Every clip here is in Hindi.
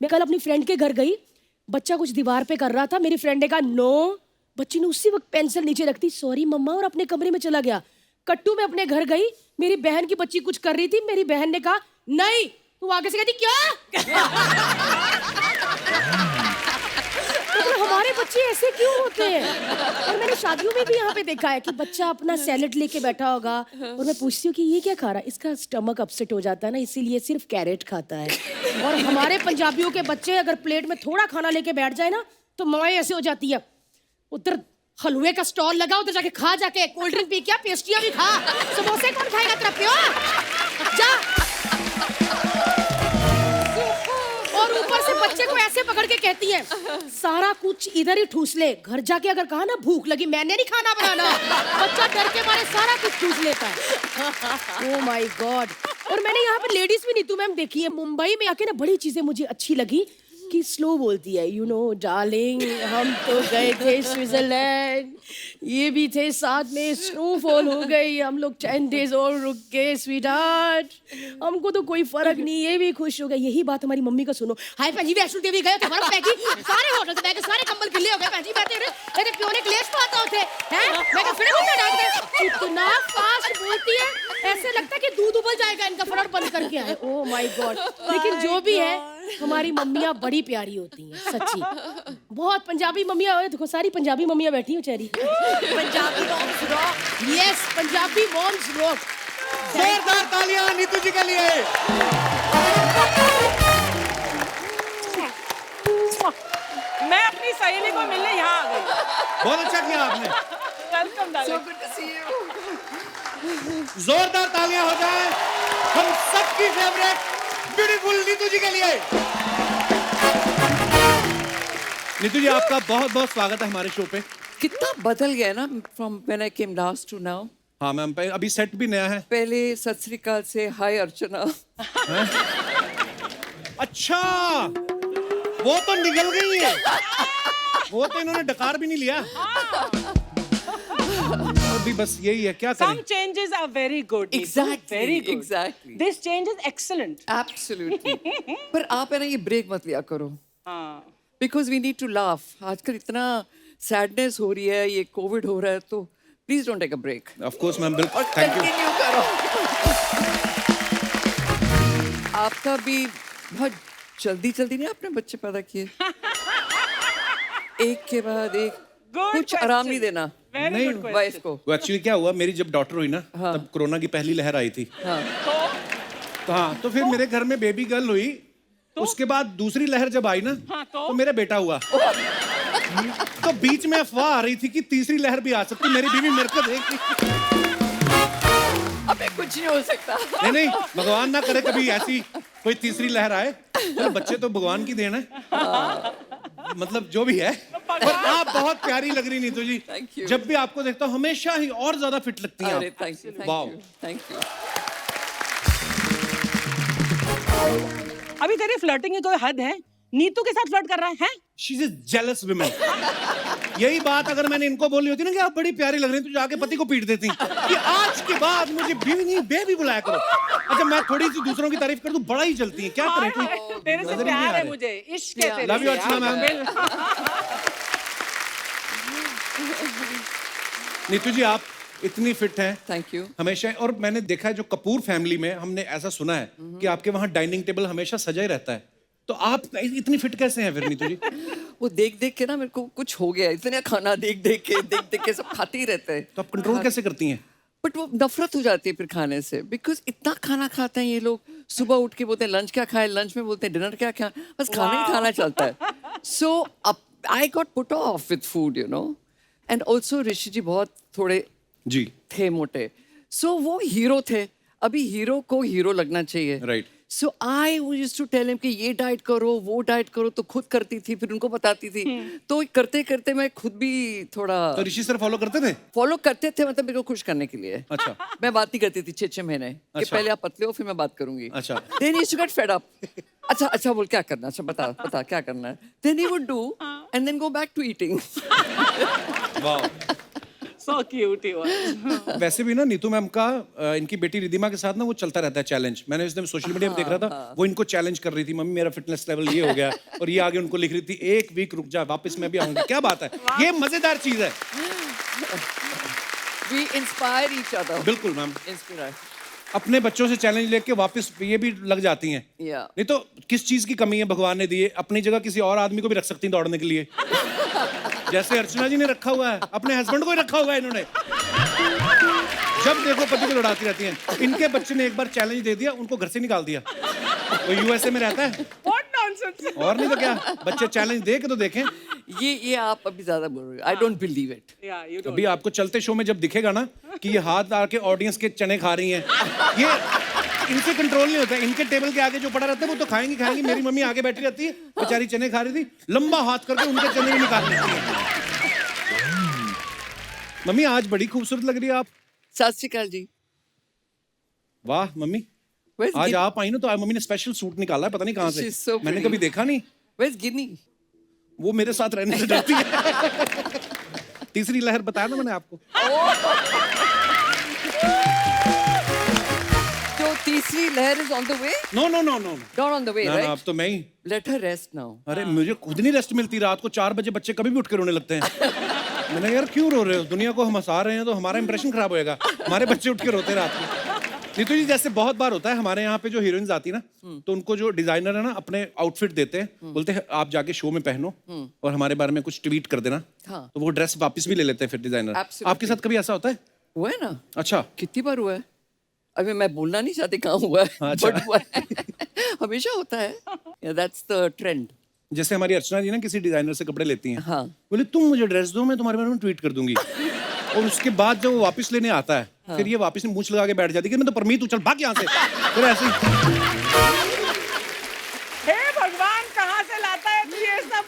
मैं कल अपनी फ्रेंड के घर गई, बच्चा कुछ दीवार पे कर रहा था, मेरी फ्रेंड ने कहा नो, बच्ची ने उसी वक्त पेंसिल नीचे रख दी, सॉरी मम्मा, और अपने कमरे में चला गया। कट्टू मैं अपने घर गई, मेरी बहन की बच्ची कुछ कर रही थी, मेरी बहन ने कहा नहीं, तू आगे से कहती क्या? तो हमारे बच्चे ऐसे क्यों होते हैं? और मैंने शादियों में भी यहाँ पे देखा है कि बच्चा अपना सैलेड लेके बैठा होगा और मैं पूछती हूँ कि ये क्या खा रहा है, इसका स्टमक अपसेट हो जाता है ना, इसीलिए सिर्फ कैरेट खाता है। और हमारे पंजाबियों के बच्चे अगर प्लेट में थोड़ा खाना लेके बैठ जाए ना तो मौएं ऐसे हो जाती है। उधर हलवे का स्टॉल लगा, उधर जाके खा, जाके कोल्ड ड्रिंक पी, क्या पेस्ट्रियां भी खा, समोसे कौन खाएगा तेरा प्यो? जा। और ऊपर से बच्चे को ऐसे पकड़ के कहती है सारा कुछ इधर ही ठूस ले, घर जाके अगर कहा ना भूख लगी, मैंने नहीं खाना बनाना, बच्चा डर के मारे सारा कुछ ठूस लेता है। Oh my God. और मैंने यहाँ पे लेडीज भी नीतू मैम देखी है, मुंबई में आके ना बड़ी चीजें मुझे अच्छी लगी कि स्लो बोलती है, यू नो डार्लिंग हम तो गए थे स्विट्जरलैंड, ये भी थे साथ में, स्नोफॉल हो गई, हम लोग 10 डेज और रुक गए स्वीटहार्ट, हमको तो कोई फर्क नहीं, ये भी खुश हो गए। यही बात हमारी मम्मी का सुनो, हाय भैंजी वैष्णो देवी गए थे, बर्फ पैकी, सारे होटल से बैठे, सारे कंबल गिले हो गए, भैंजी बैठे रहे, मेरे प्यो ने क्लेश पाता होते हैं, मैं तो फिर घूमने डाल दे, इतना फास्ट बोलती है, ऐसे लगता है कि दूध उबल जाएगा इनका, फटाफट बंद करके आए। Oh my God. लेकिन जो भी है हमारी मम्मियाँ बड़ी प्यारी होती हैं, सच्ची। बहुत पंजाबी मम्मियाँ, देखो सारी पंजाबी मम्मियाँ बैठी हैं बेचारी। Punjabi moms rock. Yes, Punjabi moms rock. जोरदार तालियां नीतू जी के लिए। मैं अपनी सहेली को मिलने यहाँ आ गई। बहुत अच्छा किया आपने। Welcome So darling. good to see you. जोरदार तालियां हो जाए हम सबकी फेवरेट ब्यूटीफुल नीतू जी के लिए। नीतू जी आपका बहुत बहुत स्वागत है हमारे शो पे। कितना बदल गया है ना from when I came last to now. हाँ मैम, अभी सेट भी नया है। पहले सत श्री अकाल से हाय अर्चना। अच्छा, वो तो निकल गई है, वो तो इन्होंने डकार भी नहीं लिया। अभी बस यही है, क्या Some करें? changes are very good. Neetu. Exactly, Very good. exactly. This change is excellent. Absolutely. पर आप है ना ये ब्रेक मत लिया करो। हाँ। Because we need to laugh. आजकल इतना सैडनेस हो रही है, ये कोविड हो रहा है, तो please don't take a break. Of course ma'am, बिल्कुल। और थैंक यू। कंटिन्यू करो। आपका भी बहुत जल्दी जल्दी नहीं आपने बच्चे पैदा किए, एक के बाद एक, Good कुछ आराम question. नहीं देना Very नहीं, good वाइफ question. को। वो एक्चुअली क्या हुआ, मेरी जब डॉटर हुई ना, हाँ। तब कोरोना की पहली लहर आई थी। हाँ। तो हाँ, तो फिर मेरे घर में बेबी गर्ल हुई, उसके बाद दूसरी लहर जब आई ना, हाँ, तो मेरा बेटा हुआ। तो बीच में अफवाह आ रही थी कि तीसरी लहर भी आ सकती। मेरी बीवी मेरे को देख अबे कुछ नहीं हो सकता। नहीं नहीं, भगवान ना करे कभी ऐसी कोई तीसरी लहर आए। तो बच्चे तो भगवान की देन है, मतलब जो भी है। पर आप बहुत प्यारी लग रही नीतू जी। Thank you. जब भी आपको देखता हूँ हमेशा ही और ज्यादा फिट लगती हैं अरे आप। Thank you, Wow. Thank you. अभी तेरी फ्लर्टिंग की कोई हद है? नीतू के साथ फ्लर्ट कर रहा है? She's a jealous woman. यही बात अगर मैंने इनको बोली होती ना कि आप बड़ी प्यारी लग रही हैं, तो जाके पति को पीट देती कि आज के बाद मुझे बीवी नहीं बेबी बुलाया करो। अच्छा, मैं थोड़ी सी दूसरों की तारीफ कर दूं, बड़ा ही जलती है, क्या करें? कोई तेरे से नजर ही नहीं प्यार आ है रहे। मुझे, इश्क है तेरे Love you, से। अर्चना मैम। नीतू जी आप इतनी फिट हैं थैंक यू। हमेशा, और मैंने देखा है जो कपूर फैमिली में हमने ऐसा सुना है कि आपके वहाँ डाइनिंग टेबल हमेशा सजा ही रहता है, तो आप इतनी फिट कैसे हैं फिर नीतू जी? वो देख देख के ना मेरे को कुछ हो गया, इतने खाना देख देख के सब खाते ही रहते हैं। तो आप कंट्रोल कैसे करती हैं? बट वो नफरत हो जाती है फिर खाने से, बिकॉज इतना खाना खाते हैं ये लोग। सुबह उठ के बोलते हैं लंच क्या खाए, लंच में बोलते हैं डिनर क्या खाए, बस खाना ही खाना चलता है। So I got put off with food, you know. And also Rishi ji बहुत थोड़े जी थे मोटे, सो वो हीरो थे। अभी हीरो को हीरो लगना चाहिए, right. So I used to tell him कि ये डाइट करो वो डाइट करो, तो खुद करती थी फिर उनको बताती थी। तो करते करते मैं खुद भी थोड़ा तो ऋषि सर फॉलो करते थे? फॉलो करते थे, मतलब मेरे को खुश करने के लिए। अच्छा। मैं बात नहीं करती थी 6-6 महीने कि अच्छा। पहले आप पतले हो फिर मैं बात करूंगी। अच्छा। Then he to get fed up. अच्छा बोल क्या करना है? अच्छा बता बता क्या करना है? Then he would do and then go back to eating. वाह। So cute he was. वैसे भी ना नीतू मैम का इनकी बेटी रिधिमा के साथ ना वो चलता रहता है चैलेंज। मैंने इस दिन सोशल मीडिया पे देख रहा था, वो इनको चैलेंज कर रही थी, मम्मी मेरा फिटनेस लेवल ये हो गया, और ये आगे उनको लिख रही थी 1 वीक रुक जा वापस मैं भी आऊंगी। क्या बात है, ये मजेदार चीज है। We inspire each other. बिल्कुल मैम, Inspire. अपने बच्चों से चैलेंज लेके वापस ये भी लग जाती हैं। Yeah. नहीं तो किस चीज की कमी है भगवान ने दी है, अपनी जगह किसी और आदमी को भी रख सकती हैं दौड़ने के लिए। जैसे अर्चना जी ने रखा हुआ है, अपने हस्बैंड को ही रखा हुआ है इन्होंने। जब देखो पति को दौड़ाती रहती हैं। इनके बच्चे ने एक बार चैलेंज दे दिया, उनको घर से निकाल दिया। वो यूएसए में रहता है। What nonsense. और नहीं तो क्या, बच्चे चैलेंज दे के तो देखें। ये आप अभी ज्यादा बोल रहे हो। I don't believe it. Yeah, you don't. अभी आपको चलते शो में जब दिखेगा ना कि ये हाथ आके ऑडियंस के चने खा रही हैं, ये इनसे कंट्रोल नहीं होता है। इनके टेबल के आगे जो पड़ा रहता है वो तो खाएंगी खाएंगी। मेरी मम्मी आगे बैठी रहती है, बेचारी चने खा रही थी, लंबा हाथ करके उनके चने भी निकाल लेती है। मम्मी आज बड़ी खूबसूरत लग रही है आप। सत श्री अकाल जी। वाह मम्मी, Where's आज Gin- आप आई ना तो आज मम्मी ने स्पेशल सूट निकाला है, पता नहीं कहाँ से। She's so मैंने pretty. कभी देखा नहीं। Where's Ginny? वो मेरे साथ रहने से डरती है। तीसरी लहर बताया ना मैंने आपको। So तीसरी लहर is on the way? No no no no Not on the way, ना right? अब तो मैं ही। Let her rest now. अरे मुझे खुद नहीं रेस्ट मिलती, रात को 4 बजे बच्चे कभी भी उठ के रोने लगते हैं। मैंने कहा, यार क्यों रो रहे हो, दुनिया को हम हंसा रहे हैं तो हमारा इंप्रेशन खराब होएगा, हमारे बच्चे उठ के रोते हैं रात को। नीतू जी जैसे बहुत बार होता है हमारे यहाँ पे जो हीरोइंस आती है ना, तो उनको जो डिजाइनर है ना अपने आउटफिट देते हैं, बोलते हैं आप जाके शो में पहनो और हमारे बारे में कुछ ट्वीट कर देना। हाँ। तो वो ड्रेस वापस भी ले लेते हैं फिर डिजाइनर। Absolutely. आपके साथ कभी ऐसा होता है? हुआ है ना? अच्छा। कितनी बार हुआ है? अभी मैं बोलना नहीं चाहती कहाँ हुआ है, अच्छा। but हुआ है। हमेशा होता है। Yeah, that's the trend. जैसे हमारी अर्चना जी ना किसी डिजाइनर से कपड़े लेती हैं, हाँ। बोले तुम मुझे ड्रेस दो मैं तुम्हारे बारे में ट्वीट कर दूंगी। और उसके बाद जब वो वापस लेने आता है, फिर ये वापस मूंछ लगा के बैठ जाती है कि मैं तो परमीत हूँ, चल भाग यहाँ से। फिर ऐसे ही हे भगवान, कहाँ से लाता है तू ये सब?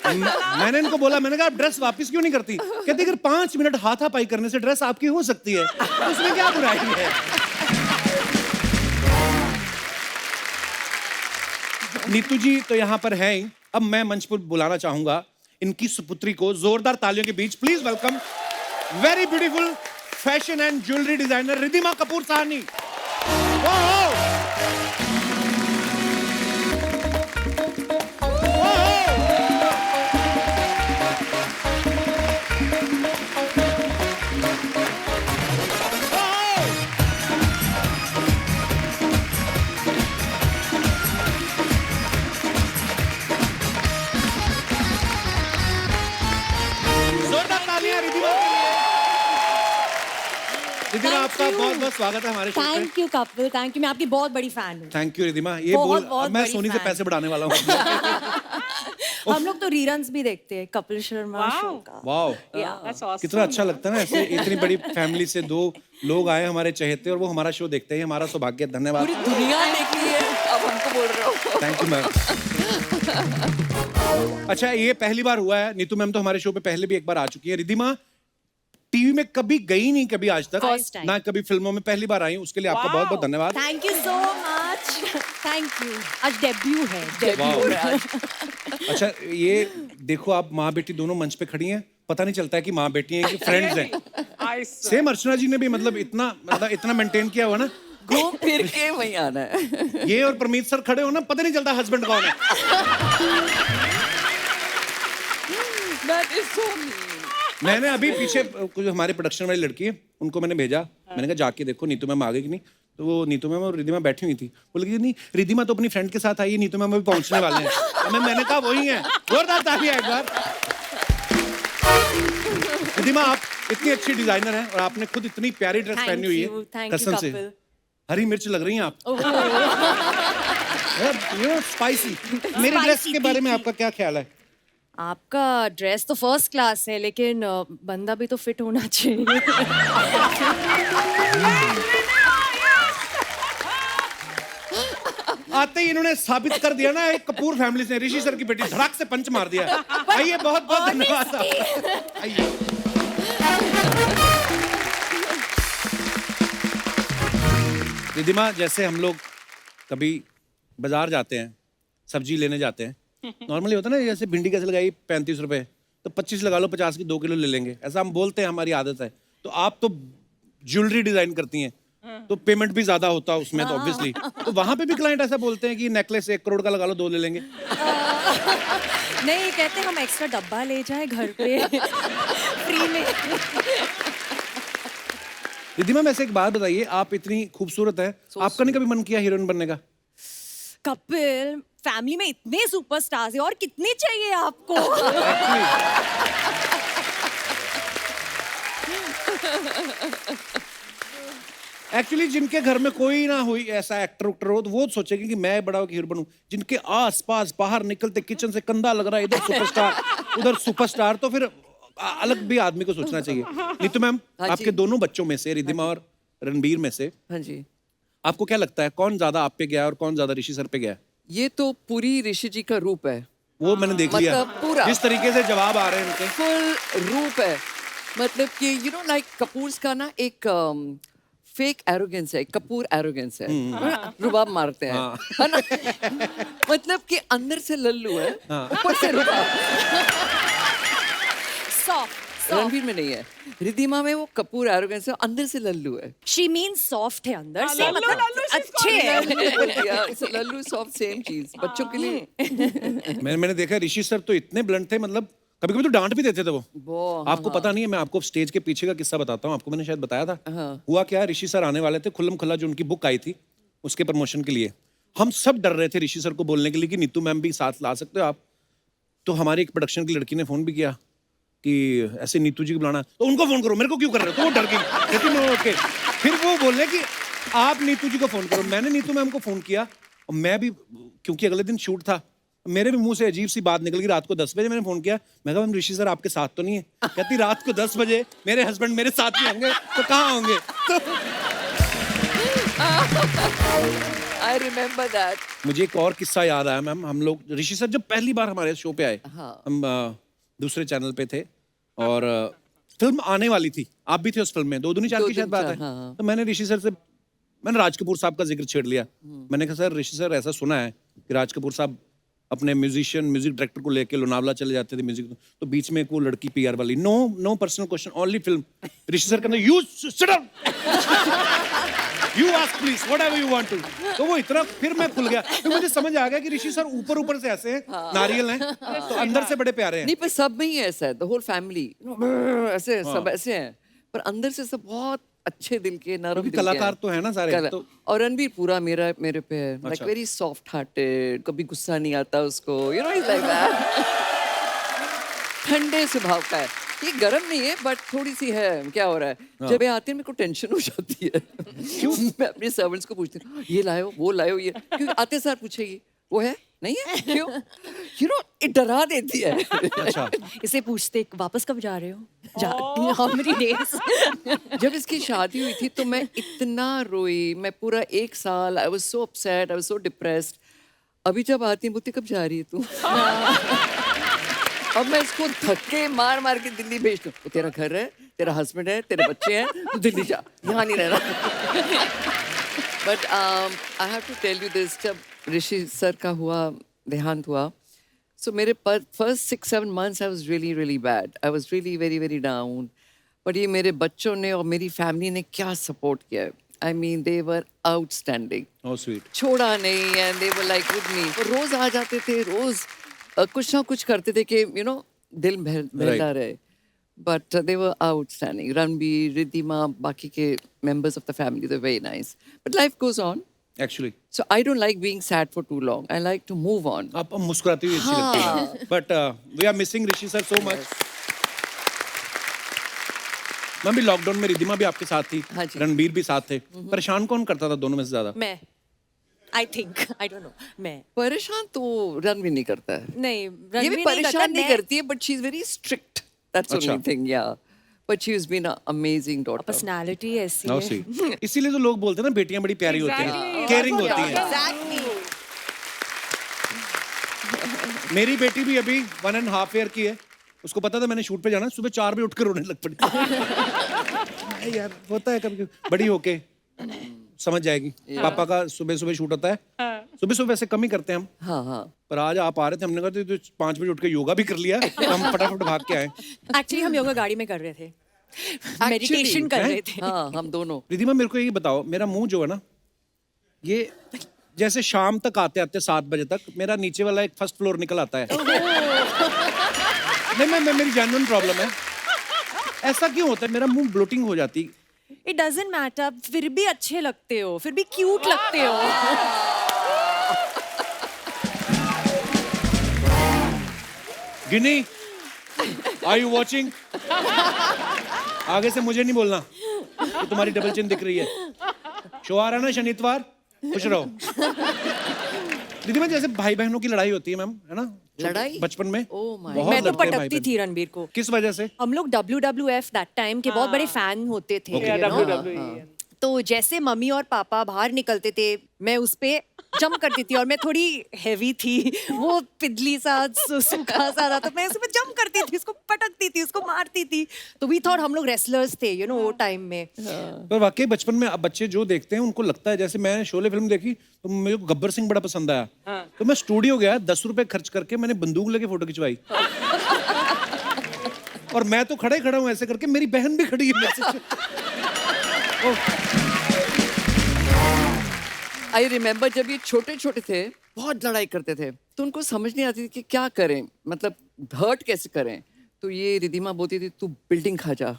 मैंने इनको बोला, मैंने कहा आप ड्रेस वापस क्यों नहीं करती? कहती अगर 5 मिनट हाथापाई करने से ड्रेस आपकी हो सकती है, उसमें क्या बुराई है? नीतू जी तो यहाँ पर है ही। अब मैं मंच पर बुलाना चाहूंगा इनकी सुपुत्री को जोरदार तालियों के बीच। Please welcome very beautiful fashion and jewellery designer Ridhima Kapoor Sahni. जोरदार तालियां रिधिमा के लिए। रिधिमा आपका बहुत बहुत स्वागत है हमारे शो पे। Thank you Kapil, thank you. मैं आपकी बहुत बड़ी फैन हूँ। Thank you Ridhima. ये बहुत, बोल बहुत मैं बड़ी सोनी से fan। पैसे बढ़ाने वाला हूँ। हम लोग तो रीरन्स भी देखते हैं कपिल शर्मा Wow. शो का। Wow, That's awesome. कितना अच्छा लगता है ना ऐसे इतनी बड़ी फैमिली से 2 लोग आए हमारे चहेते और वो हमारा शो देखते हैं। हमारा सौभाग्य है। धन्यवाद। पूरी दुनिया देखी है, अब हमको बोल रहे हो। Thank you ma'am. अच्छा ये पहली बार हुआ है, नीतू मैम तो हमारे शो पे पहले भी एक बार आ चुकी है। रिधिमा टीवी में कभी गई नहीं कभी आज तक, First time. ना कभी फिल्मों में, पहली बार आई हूँ, उसके लिए आपका बहुत बहुत धन्यवाद। Thank you so much, thank you. आज डेब्यू है। Debut हो रहा है आज। अच्छा ये देखो आप माँ बेटी दोनों मंच पे खड़ी हैं, पता नहीं चलता है कि माँ बेटी हैं कि फ्रेंड्स हैं। I swear. सेम अर्चना जी ने भी मतलब इतना मेंटेन किया हुआ ना, घूम फिर के वहीं आना है। ये और परमीत सर खड़े हो ना, पता नहीं चलता हस्बैंड कौन है। That is so mean. मैंने अभी पीछे कुछ हमारे प्रोडक्शन वाली लड़की है, उनको मैंने भेजा, मैंने कहा जाके देखो नीतू मैम आ गई कि नहीं। तो वो नीतू मैम और रिधिमा बैठी हुई थी, बोल रही नहीं रिधिमा तो अपनी फ्रेंड के साथ आई है, नीतू मैम अभी पहुंचने वाले हैं। तो मैंने कहा वही है। जोरदार तालियां एक बार। रिधिमा आप इतनी अच्छी डिजाइनर हैं और आपने खुद इतनी प्यारी ड्रेस पहनी हुई है, थैंक यू कसम से कपिल। हरी मिर्च लग रही हैं आप। स्पाइसी। मेरी ड्रेस के बारे में आपका क्या ख्याल है? आपका ड्रेस तो फर्स्ट क्लास है, लेकिन बंदा भी तो फिट होना चाहिए। आते ही इन्होंने साबित कर दिया ना, एक कपूर फैमिली से ऋषि सर की बेटी धड़ाक से पंच मार दिया। आइए बहुत बहुत धन्यवाद आपका। आइए। रिधिमा जैसे हम लोग कभी बाजार जाते हैं, सब्जी लेने जाते हैं, नॉर्मली होता है ना जैसे भिंडी कैसे लगाई 35 रुपए, तो 25 लगा लो, 50 की 2 किलो ले लेंगे, ऐसा हम बोलते हैं, हमारी आदत है। तो आप तो ज्वेलरी डिजाइन करती हैं, तो पेमेंट भी ज्यादा होता है उसमें, तो ऑब्वियसली तो वहां पे भी क्लाइंट ऐसा बोलते हैं कि नेकलेस 1 करोड़ का लगा लो, 2 ले लेंगे। नहीं, कहते हम एक्स्ट्रा डब्बा ले जाए घर पे फ्री में। रिद्धिमा वैसे एक बात बताइए, आप इतनी खूबसूरत है, आपका नहीं कभी मन किया हीरोइन बनने का? कपिल, फैमिली में इतने सुपरस्टार्स हैं और कितने चाहिए आपको? एक्चुअली जिनके घर में कोई ना हुई ऐसा एक्टर उक्टर हो, तो वो सोचेंगे कि मैं बड़ा हीरो बनूं। जिनके आस पास बाहर निकलते किचन से कंधा लग रहा है, इधर सुपरस्टार उधर सुपरस्टार, तो फिर अलग भी आदमी को सोचना चाहिए। नीतू मैम, हाँ आपके दोनों बच्चों में से, रिद्धिमा और रणबीर में से, हाँ जी, आपको क्या लगता है कौन ज्यादा आप पे गया और कौन ज्यादा ऋषि सर पे गया? ये तो पूरी ऋषि जी का रूप है, वो मैंने देख लिया, मतलब पूरा। जिस तरीके से जवाब आ रहे हैं उनके। फुल रूप है। मतलब कि यू नो लाइक कपूर्स का ना एक फेक एरोगेंस है, कपूर एरोगेंस है, रुबाब मारते हैं, है ना? मतलब कि अंदर से लल्लू है, ऊपर से रुबाब। सॉफ्ट। रणवीर में नहीं है, रिद्धिमा में वो कपूर एरोगेंस है, अंदर से लल्लू है। शी मीन्स सॉफ्ट है अंदर से, लल्लू, मतलब लल्लू, she's अच्छे हैं। लल्लू सॉफ्ट सेम चीज बच्चों के लिए। मैंने देखा ऋषि सर तो इतने ब्लंट थे, मतलब कभी कभी तो डांट भी देते थे वो। आपको पता नहीं है, मैं आपको स्टेज के पीछे का किस्सा बताता हूँ, आपको मैंने शायद बताया था। हुआ क्या, ऋषि सर आने वाले थे, खुल्लम खुल्ला जो उनकी बुक आई थी उसके प्रमोशन के लिए। हम सब डर रहे थे ऋषि सर को बोलने के लिए कि नीतू मैम भी साथ ला सकते हो आप। तो हमारी एक प्रोडक्शन की लड़की ने फोन भी किया कि ऐसे नीतू जी को बुलाना, तो उनको फोन करो, मेरे को क्यों कर रहे हो? तो वो डर गई, लेकिन ओके। फिर वो बोले कि आप नीतू जी को फोन करो। मैंने नीतू मैम को फोन किया, और मैं भी, क्योंकि अगले दिन शूट था, मेरे भी मुंह से अजीब सी बात निकल गई। रात को 10 बजे मैंने फोन किया, मैं कहा मैम ऋषि सर आपके साथ तो नहीं है? कहती रात को 10 बजे मेरे हस्बैंड मेरे साथ ही होंगे तो कहाँ होंगे? I remember that. मुझे एक और किस्सा याद आया मैम। हम लोग, ऋषि सर जब पहली बार हमारे शो पे आए, हम दूसरे चैनल पे थे और फिल्म आने वाली थी, आप भी थे उस फिल्म में, 2 दूनी 4 की शायद बात है। तो मैंने ऋषि सर से, मैंने राज कपूर साहब का जिक्र छेड़ लिया। मैंने कहा सर, ऋषि सर ऐसा सुना है कि राज कपूर साहब अपने म्यूजिक डायरेक्टर को लेके लोनावला चले जाते थे म्यूजिक, तो बीच में एक वो लड़की पीआर वाली, no personal question, only film. Rishi sir कहते you sit down, you ask please whatever you want to. तो वो इतना, फिर मैं खुल गया, फिर मुझे समझ आ गया कि ऋषि सर ऊपर से ऐसे हैं, नारियल हैं, तो अंदर से बड़े प्यारे हैं। नहीं, पर सब में ही ऐसा है, द होल फैमिली ऐसे सब ऐसे हैं, पर अंदर से सब बहुत अच्छे दिल के, नरम दिल के कलाकार हैं। तो है ना सारे, तो और रणबीर पूरा मेरे पे है, लाइक वेरी सॉफ्ट हार्टेड, कभी गुस्सा नहीं आता उसको, you know, is like that. ठंडे स्वभाव का है, ये गर्म नहीं है, बट थोड़ी सी है। क्या हो रहा है, जब ये आते हैं मेरे को टेंशन हो जाती है। क्यों? मैं अपने सर्वेंट्स को पूछती हूँ, ये लाओ वो लाओ, ये, क्योंकि आते सार पूछेगी वो है नहीं है, क्यों? यू नो, ये डरा देती है। अच्छा। इसे पूछते वापस कब जा रहे हो? How many days? जब इसकी शादी हुई थी तो मैं इतना रोई, मैं पूरा 1 साल, I was so upset, I was so depressed. अभी जब आती है बोलती कब जा रही है तू? अब मैं इसको धक्के मार मार के दिल्ली भेज दूं। तो तेरा घर है, तेरा हस्बैंड है, तेरे बच्चे हैं, तू दिल्ली जा, यहाँ नहीं रहना। But I have to tell you this, जब ऋषि सर का देहांत हुआ, so मेरे first 6-7 months I was really bad. I was really very down. But ये मेरे बच्चों ने और मेरी फैमिली ने क्या सपोर्ट किया है। I mean they were outstanding. Oh sweet. छोड़ा नहीं, and they were like with me. और रोज आ जाते थे, रोज कुछ ना कुछ करते थे कि you know दिल बहलता रहे. But they were outstanding. Ranbir, Riddhima, बाकी के members of the family, they're very nice. But life goes on. Actually. So I don't like being sad for too long. I like to move on. आप मुस्कुराती हुई अच्छी लगती है। But we are missing Rishi sir so much. मैं भी लॉकडाउन में, रिद्धिमा भी आपके साथ थी, हाँ जी। रणबीर भी साथ थे। परेशान कौन करता था दोनों में से ज्यादा? मैं, I think, I don't know, मैं। परेशान तो रणवीर नहीं करता है। नहीं, ये रणवीर भी परेशान नहीं करती है, but she's very strict. That's the अच्छा। only thing, yeah. But she's been an amazing daughter. Personality ऐसी Now है। see. इसीलिए तो लोग बोलते हैं ना बेटियां बड़ी प्यारी होती हैं, Exactly. केयरिंग होती हैं। Exactly. मेरी बेटी भी अभी 1.5 ईयर की है, उसको पता था मैंने शूट पे जाना, सुबह 4 बजे उठकर रोने लग पड़ी। नहीं यार, होता है कभी, बड़ी होके समझ जाएगी। पापा का सुबह शूट होता है, सुबह वैसे कम ही करते हैं हम। हाँ। पर आज आप आ रहे थे, हमने कहा तो 5 बजे उठ के योगा भी कर लिया, तो हम फटाफट भाग के आए। एक्चुअली हम योगा गाड़ी में कर रहे थे, मेडिटेशन कर रहे थे। हाँ, हम दोनों। रिधिमा मेरे को ये बताओ, मेरा मुंह जो है ना, ये जैसे शाम तक आते आते 7 बजे तक मेरा नीचे वाला एक फर्स्ट फ्लोर निकल आता है। नहीं, मैं मेरी जेन्युइन प्रॉब्लम है। ऐसा क्यों होता है? मेरा मुंह ब्लोटिंग हो जाती। इट डजंट मैटर, फिर भी अच्छे लगते हो, फिर भी क्यूट लगते हो। गिनी, आर यू वॉचिंग? आगे से मुझे नहीं बोलना कि तुम्हारी डबल चिन दिख रही है। शो आ रहा है ना शनिवार, खुश रहो। दीदी, मैं जैसे भाई बहनों की लड़ाई होती है मैम, है ना? लड़ाई? बचपन में Oh my बहुत मैं तो लड़ते हैं भाई पटकती बहन। थी रणबीर को। किस वजह से? हम लोग WWF दैट टाइम के बहुत बड़े फैन होते थे, Okay. you know? WWE. तो जैसे मम्मी और पापा बाहर निकलते थे, मैं उस पे जंप करती थी, और मैं थोड़ी हैवी थी, वो पिदली सा सूखा सा था, तो मैं उसमें जंप करती थी, उसको पटकती थी, उसको मारती थी। तो वी थॉट हम लोग रेसलर्स थे, यू नो, वो टाइम में। पर वाकई बचपन में अब बच्चे जो देखते हैं उनको लगता है, जैसे मैं शोले फिल्म देखी तो मेरे को गब्बर सिंह बड़ा पसंद आया। तो मैं स्टूडियो गया, 10 रुपए खर्च करके मैंने बंदूक लेके फोटो खिंचवाई। और मैं तो खड़ा हूँ ऐसे करके, मेरी बहन भी खड़ी है मेरे से। आई रिमेम्बर जब ये छोटे छोटे थे, बहुत लड़ाई करते थे, तो उनको समझ नहीं आती थी कि क्या करें, मतलब हर्ट कैसे करें। तो ये रिधिमा बोलती थी, तू बिल्डिंग खा जा।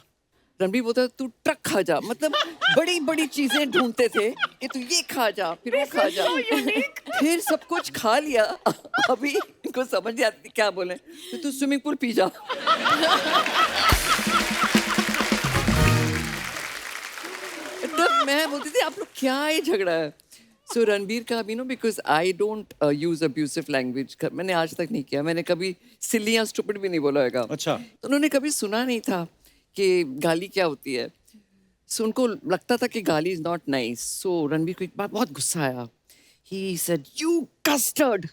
रणबीर बोलता तू ट्रक खा जा। मतलब बड़ी बड़ी चीजें ढूंढते थे कि तू ये खा जा, फिर वो खा जा। फिर सब कुछ खा लिया। अभी इनको समझ नहीं आती क्या बोले, तो तू स्विमिंग पूल पी जा। तब मैं बोलती थी, आप लोग क्या ये झगड़ा है? सो रणबीर का भी no, because I don't use abusive language, मैंने आज तक नहीं किया। मैंने कभी सिली या स्टूपिड भी नहीं बोला होगा। अच्छा। तो उन्होंने कभी सुना नहीं था कि गाली क्या होती है। सो उनको लगता था कि गाली is not nice. So Ranbir को एक बार बहुत गुस्सा आया। He said, you custard.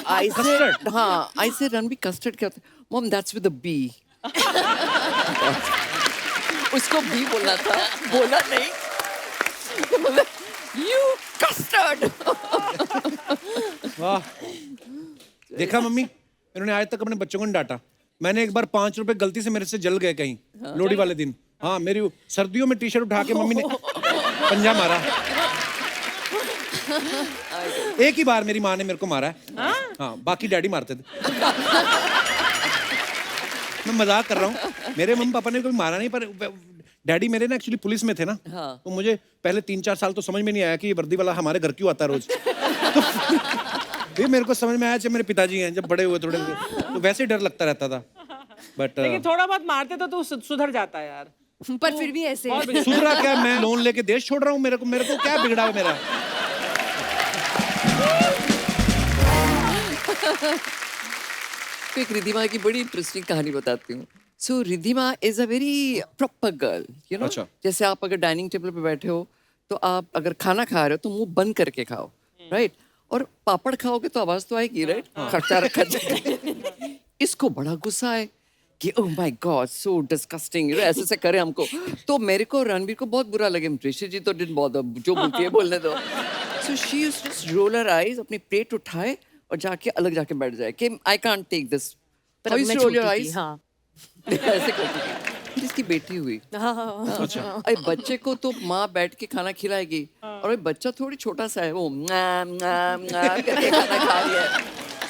I said, हाँ, आई सेड, रणबीर कस्टर्ड क्या होता है? Mom, that's with a B. उसको बी बोलना था, बोला नहीं। You custard. वाह, देखा मम्मी, इन्होंने आज तक अपने बच्चों को नहीं डांटा। मैंने एक बार 5 रुपए गलती से मेरे से जल गए कहीं लोहड़ी वाले दिन। हाँ, मेरी सर्दियों में टी-शर्ट उठा के मम्मी ने पंजा मारा। एक ही बार मेरी माँ ने मेरे को मारा है। हाँ, बाकी डैडी मारते थे। मैं मजाक कर रहा हूँ, मेरे मम्मी पापा ने कोई मारा नहीं, पर डैडी मेरे ना एक्चुअली पुलिस में थे ना। हाँ। तो मुझे पहले 3-4 साल तो समझ में नहीं आया कि ये वर्दी वाला हमारे घर क्यों आता है रोज। ये मेरे को समझ में आया जब मेरे पिताजी हैं, जब बड़े हुए थोड़े, तो वैसे ही डर लगता रहता था। बट लेकिन थोड़ा बहुत मारते तो तू सुधर जाता है यार। पर फिर भी ऐसे सुधरा क्या? मैं लोन लेके देश छोड़ रहा हूँ। मेरे को क्या बिगड़ा है मेरा? तो एक रिधिमा की बड़ी इंटरेस्टिंग कहानी बताती हूँ। So Ridhima is a very proper girl, you know. अच्छा। जैसे आप अगर डाइनिंग टेबल पे बैठे हो, तो आप अगर खाना खा रहे हो तो मुंह बंद करके खाओ, राइट? और पापड़ खाओगे तो आवाज तो आएगी, राइट? खर्चा रखा जाए। इसको बड़ा गुस्सा है कि oh my God, so disgusting, you know, ऐसे से करे हमको। तो मेरे को, रणबीर को बहुत बुरा लगे। ऋषि जी तो डिडंट बॉदर, जो बोलती है बोलने दो। So she used to just roll her eyes, अपनी प्लेट उठाए और जाके अलग जाके बैठ जाए कि आई कांट टेक दिस। पर How अब you मैं roll your छोटी थी, eyes? हाँ। ऐसे करती थी। फिर इसकी बेटी हुई। अच्छा। अरे बच्चे को तो माँ बैठ के खाना खिलाएगी, और ये बच्चा थोड़ी छोटा सा है, वो करके खाना खा रही है।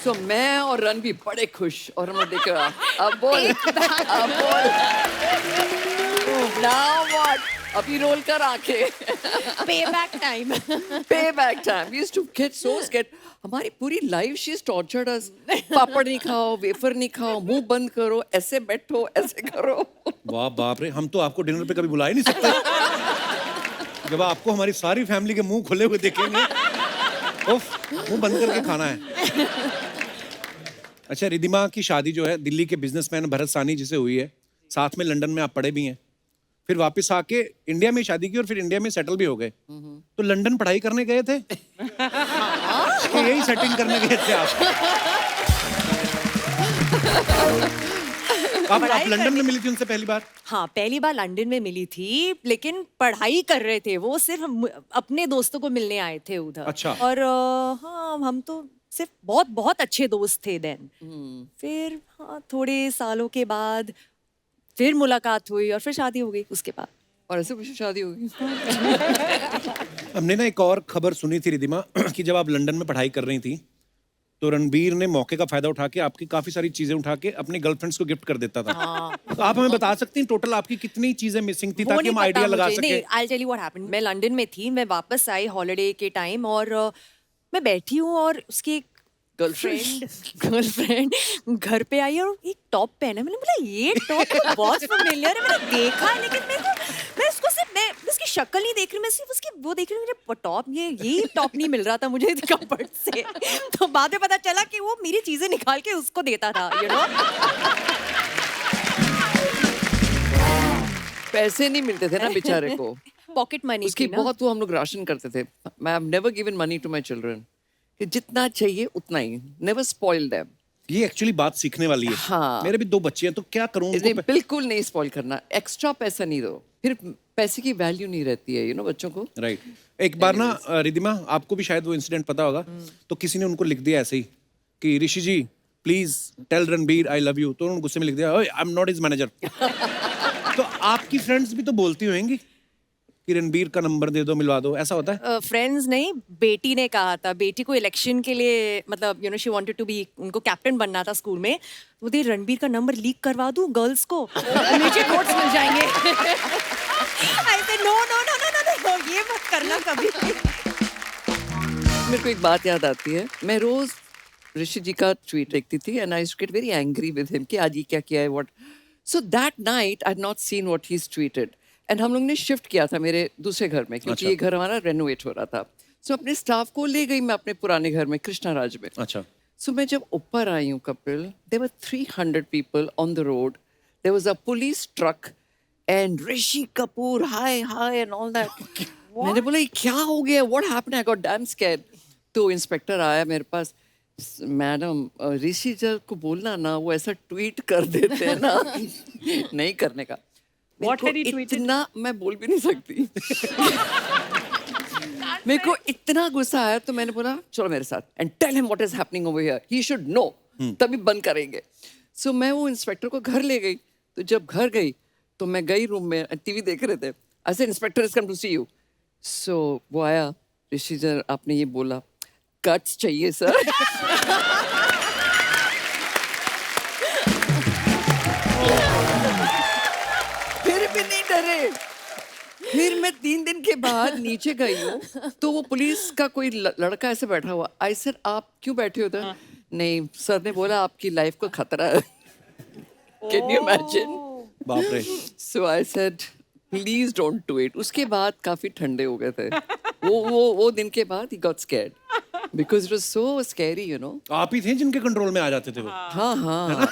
सो मैं और रणबीर बड़े खुश, और हमने देखा, अब बोल, अब बोल, now what? अभी रोल कर आके। Payback time. Payback time. We used to get so scared. हमारी पूरी लाइफ she's tortured us. पापड़ नहीं खाओ, वेफर नहीं खाओ, मुंह बंद करो, ऐसे बैठो, ऐसे करो। वाह बाप रे, हम तो आपको डिनर पे कभी बुला ही नहीं सकते। जब आपको हमारी सारी फैमिली के मुंह खुले हुए देखेंगे, उफ, मुंह बंद करके खाना है। अच्छा, रिधिमा की शादी जो है दिल्ली के बिजनेसमैन भरत सानी जी से हुई है। साथ में लंदन में आप पढ़े भी हैं, फिर वापस आके इंडिया में शादी की और फिर इंडिया में सेटल भी हो गए। तो लंदन पढ़ाई करने गए थे? कि यही सेटिंग करने गए थे आप? आप लंदन में मिली थी उनसे पहली बार? हाँ, पहली बार लंदन में मिली थी, लेकिन पढ़ाई कर रहे थे वो, सिर्फ अपने दोस्तों को मिलने आए थे उधर। अच्छा। और हाँ, हम तो सिर्फ बहुत बहुत अच्छे दोस्त थे देन। फिर हाँ, थोड़े सालों के बाद फिर मुलाकात हुई और फिर शादी हो गई उसके बाद। और ऐसे कुछ शादी होगी। हमने ना एक और खबर सुनी थी रिधिमा कि जब आप लंदन में पढ़ाई कर रही थी तो रणबीर ने मौके का फायदा उठा के आपकी काफी सारी चीजें उठा के अपनी गर्लफ्रेंड्स को गिफ्ट कर देता था। तो आप हमें बता सकती हैं टोटल आपकी कितनी चीजें मिसिंग थी वो ताकि नहीं हम पता आइडिया लगा मुझे। सके। नहीं, I'll tell you what happened। मैं लंदन में थी, मैं वापस आई हॉलिडे के टाइम और मैं बैठी हूँ और उसकी एक गर्लफ्रेंड घर पे आई और एक टॉप पहना। मैंने बोला ये टॉप तो बहुत फेमिलियर है, मैंने देखा है लेकिन मैं उसको सिर्फ मैं उसकी शक्ल नहीं देख रही, मैं सिर्फ उसकी वो देख रही हूँ। मेरे टॉप ये टॉप नहीं मिल रहा था मुझे कपड़ से। तो बाद में पता चला कि वो मेरी चीजें निकाल के उसको देता था, यू नो। पैसे नहीं मिलते थे ना बेचारे को। पॉकेट मनी उसकी थी ना। बहुत वो हम लोग राशन करते थे। मैं have never given money to my children कि जितना चाहिए उतना ही, नेवर स्पॉइल देम। ये एक्चुअली बात सीखने वाली है। हाँ। मेरे भी 2 बच्चे हैं तो क्या करूं नहीं, उनको बिल्कुल नहीं स्पॉइल करना। एक्स्ट्रा पैसा नहीं दो, फिर पैसे की वैल्यू नहीं रहती है, यू नो, बच्चों को। राइट। एक बार ना रिधिमा आपको भी शायद वो इंसिडेंट पता होगा, तो किसी ने उनको लिख दिया ऐसे ही कि Rishi ji please tell Ranbir I love you, तो उन्होंने गुस्से में लिख दिया I am not his manager. तो आपकी फ्रेंड्स भी तो बोलती होंगी कि रणबीर का नंबर दे दो, मिलवा दो, ऐसा होता है? फ्रेंड्स नहीं, बेटी ने कहा था। बेटी को इलेक्शन के लिए मतलब you know she wanted to be, उनको कैप्टन बनना था स्कूल में। वो दे रणबीर का नंबर लीक करवा दूं गर्ल्स को, नीचे नोट्स मिल जाएंगे। ऐसे no no no no no no, ये मत करना कभी। मेरे को एक बात याद आती है, मैं रोज ऋषि जी का ट्वीट देखती थी and I get very angry with him कि आज ये क्या किया है, what. So that night I had not seen what he tweeted and हम लोग ने शिफ्ट किया था मेरे दूसरे घर में, क्योंकि ये घर हमारा रेनोवेट हो रहा था। सो अपने स्टाफ को ले गई मैं अपने पुराने घर में कृष्णा राज में। अच्छा। सो मैं जब ऊपर आई हूँ Kapil, there were 300 people on the road, there was a police truck and Rishi Kapoor हाय हाय एंड ऑल दैट। मैंने बोला ये क्या हो गया, what happened, I got damn scared. तो इंस्पेक्टर आया मेरे पास, मैडम ऋषि जी को बोलना ना, वो ऐसा ट्वीट कर देते हैं ना। नहीं करने का। What had he tweeted? इतना मैं बोल भी नहीं सकती। मेरे को इतना गुस्सा आया तो मैंने बोला चलो मेरे साथ and tell him what is happening over here, he should know, तभी बंद करेंगे। सो मैं वो इंस्पेक्टर को घर ले गई। तो जब घर गई तो मैं गई रूम में, टीवी देख रहे थे। I said inspector is come to see you. So वो आया, ऋषि सर आपने ये बोला, कट्स चाहिए सर। फिर भी नहीं डरे। फिर मैं 3 दिन के बाद नीचे गई हूँ तो वो पुलिस का कोई लड़का ऐसे बैठा हुआ। आई सर आप क्यों बैठे हो उधर? नहीं सर ने बोला आपकी लाइफ को खतरा है। Can you imagine? बाप रे। So I said please don't do it. उसके बाद काफी ठंडे हो गए थे। वो दिन के बाद he got scared because it was so scary, you know. आप ही थे जिनके कंट्रोल में आ जाते थे वो। हाँ हाँ।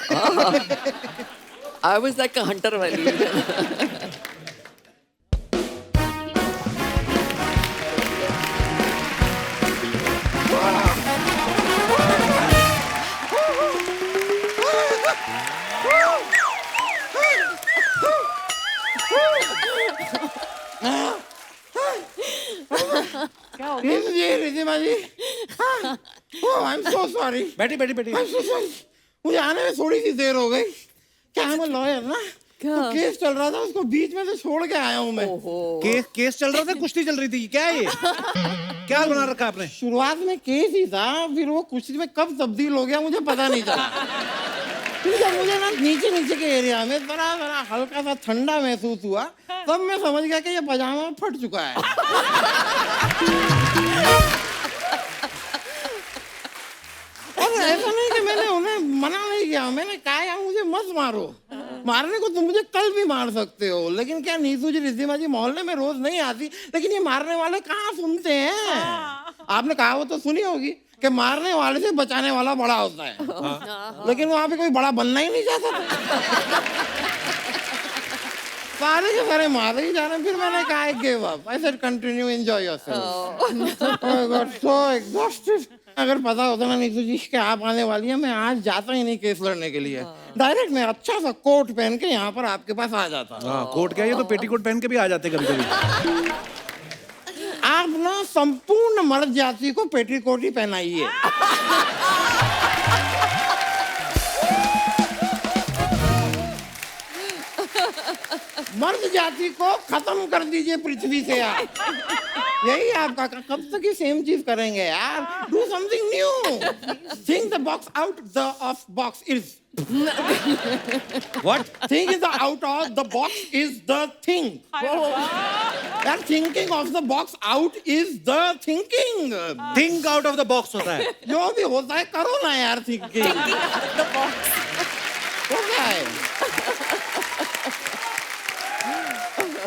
I was like a Hunter वाली। रिधिमा जी, आई एम सो सॉरी। बैठी बैठी बैठी। मुझे आने में थोड़ी सी देर हो गई। क्या है, मैं लॉयर ना, तो केस चल रहा था, उसको बीच में से छोड़ के आया हूँ मैं। केस चल रहा था, कुश्ती चल रही थी, क्या है ये? क्या बना रखा आपने? शुरुआत में केस ही था, फिर वो कुश्ती में कब तब्दील हो गया मुझे पता नहीं चला। फिर जब मुझे ना नीचे के एरिया में बड़ा हल्का सा ठंडा महसूस हुआ, तब मैं समझ गया कि ये पजामा फट चुका है। और ऐसा नहीं कि मैंने उन्हें मना नहीं किया, मैंने कहा यार मुझे मत मारो, मारने को तुम मुझे कल भी मार सकते हो, लेकिन क्या नीतू जी रिद्धिमा जी मोहल्ले में रोज नहीं आती, लेकिन ये मारने वाले कहाँ सुनते हैं। आपने कहा वो तो सुनी होगी कि मारने वाले से बचाने वाला बड़ा होता है। लेकिन वहां पे कोई बड़ा बनना ही नहीं चाहता था। सारे के सारे मारे ही जा रहे हैं। फिर मैंने कहा I give up, I said continue enjoy yourself. I got so exhausted. अगर पता होता ना नीतू जी कि आप आने वाली है, मैं आज जाता ही नहीं केस लड़ने के लिए। डायरेक्ट मैं अच्छा सा कोट पहन के यहाँ पर आपके पास आ जाता। हाँ, कोट क्या, ये तो पेटीकोट पहन के भी आ जाते कभी कभी। आप ना संपूर्ण मर्द जाति को पेटीकोट ही पहनाइए। मर्द जाति को खत्म कर दीजिए पृथ्वी से यार। यही आपका कब तक ये सेम चीज करेंगे यार? Do something new. Think the box out the of box is what? Think is the out of the box is the thing. यार thinking of the box out is the thinking. Think out of the box होता है। जो भी होता है करो ना यार थिंकिंग। होता है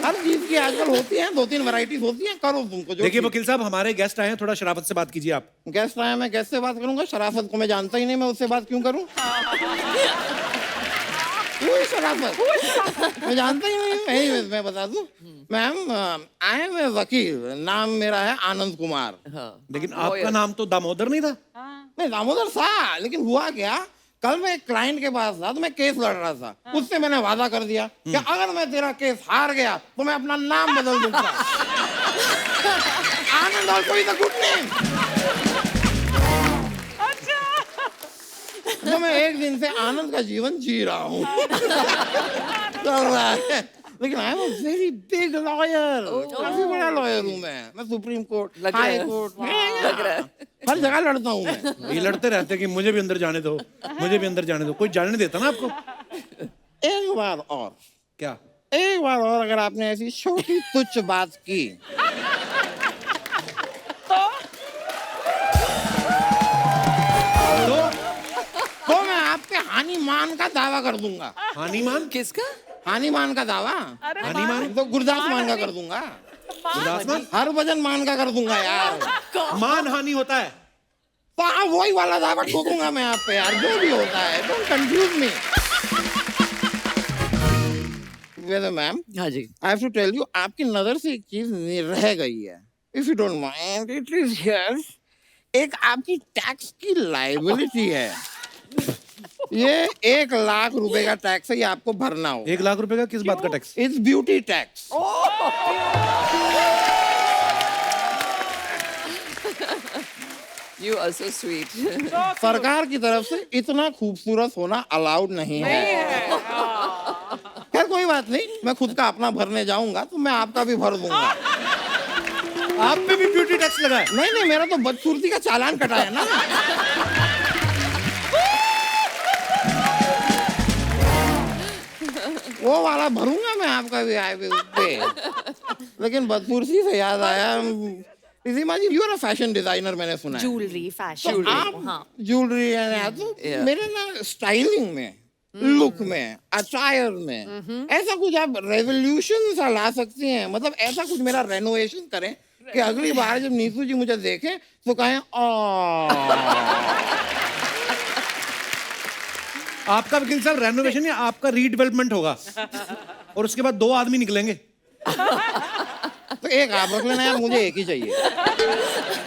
हर चीज की आजकल होती है, 2-3 वैरायटीज होती हैं, करो तुमको जो। देखिए वकील साहब, हमारे गेस्ट आए हैं, थोड़ा शराफत से बात कीजिए आप। गेस्ट आया, मैं गेस्ट से बात करूंगा? शराफत को मैं जानता ही नहीं, मैं उससे बात क्यों करूं? कोई शराफत मैं जानता ही नहीं। मैं बता दूं मैम, आई एम ए वकील, नाम मेरा है आनंद कुमार। लेकिन आपका नाम तो दामोदर नहीं था। नहीं दामोदर था, लेकिन हुआ क्या, कल मैं एक क्लाइंट के पास था तो मैं केस लड़ रहा था। उससे मैंने वादा कर दिया कि अगर मैं तेरा केस हार गया तो मैं अपना नाम बदल दूंगा। आनंद और कोई गुड नेम। तो मैं एक दिन से आनंद का जीवन जी रहा हूँ। चल रहा है, लेकिन I am a very big lawyer. काफी बड़ा लॉयर हूँ मैं सुप्रीम कोर्ट, हाई कोर्ट, लग रहा है। हर जगह लड़ता हूँ मैं। ये लड़ते रहते कि मुझे भी अंदर जाने दो, मुझे भी अंदर जाने दो। कोई जाने नहीं देता ना आपको। एक बार और, क्या? एक बार और अगर आपने ऐसी छोटी तुच्छ बात की तो मैं आपके हानिमान का दावा कर दूंगा। हानिमान? किसका? हानिमान का दावा? हानिमान? तो गुरदास मान का कर दूंगा। उदासमान? हरभजन मान का कर दूंगा यार। मान हानि होता है। तो हाँ, वही वाला दावा ठोकूंगा मैं आप पे यार, जो भी होता है। Don't confuse me. Well ma'am, हाँ जी। I have to tell you, आपकी नजर से एक चीज रह गई है। If you don't mind, it is here. एक आपकी टैक्स की लायबिलिटी है। ये 1 लाख रुपए का टैक्स है, ये आपको भरना हो। 1 लाख रुपए का किस बात का tax? Its beauty tax. You are so sweet. सरकार की तरफ से इतना खूबसूरत होना अलाउड नहीं है। खैर कोई बात नहीं, मैं खुद का अपना भरने जाऊंगा तो मैं आपका भी भर दूंगा। आप पे भी ब्यूटी टैक्स लगा है? नहीं नहीं, मेरा तो बदसूरती का चालान कटा है ना। वो वाला भरूंगा मैं आपका भी आए पे। लेकिन बदसूरती से याद आया, Ridhima ji, you are a fashion designer, मैंने सुना है। ज्वेलरी तो फैशन। आप हाँ ज्वेलरी तो Yeah. मेरे ना स्टाइलिंग में, लुक में, अटायर में ऐसा कुछ आप रेवोल्यूशन सा ला सकती हैं। मतलब ऐसा कुछ मेरा रेनोवेशन करें कि अगली बार जब नीतू जी मुझे देखें तो कहें आपका वकील साहब रेनोवेशन या आपका रीडेवलपमेंट होगा, और उसके बाद 2 आदमी निकलेंगे। तो एक आप रख लेना यार, मुझे एक ही चाहिए।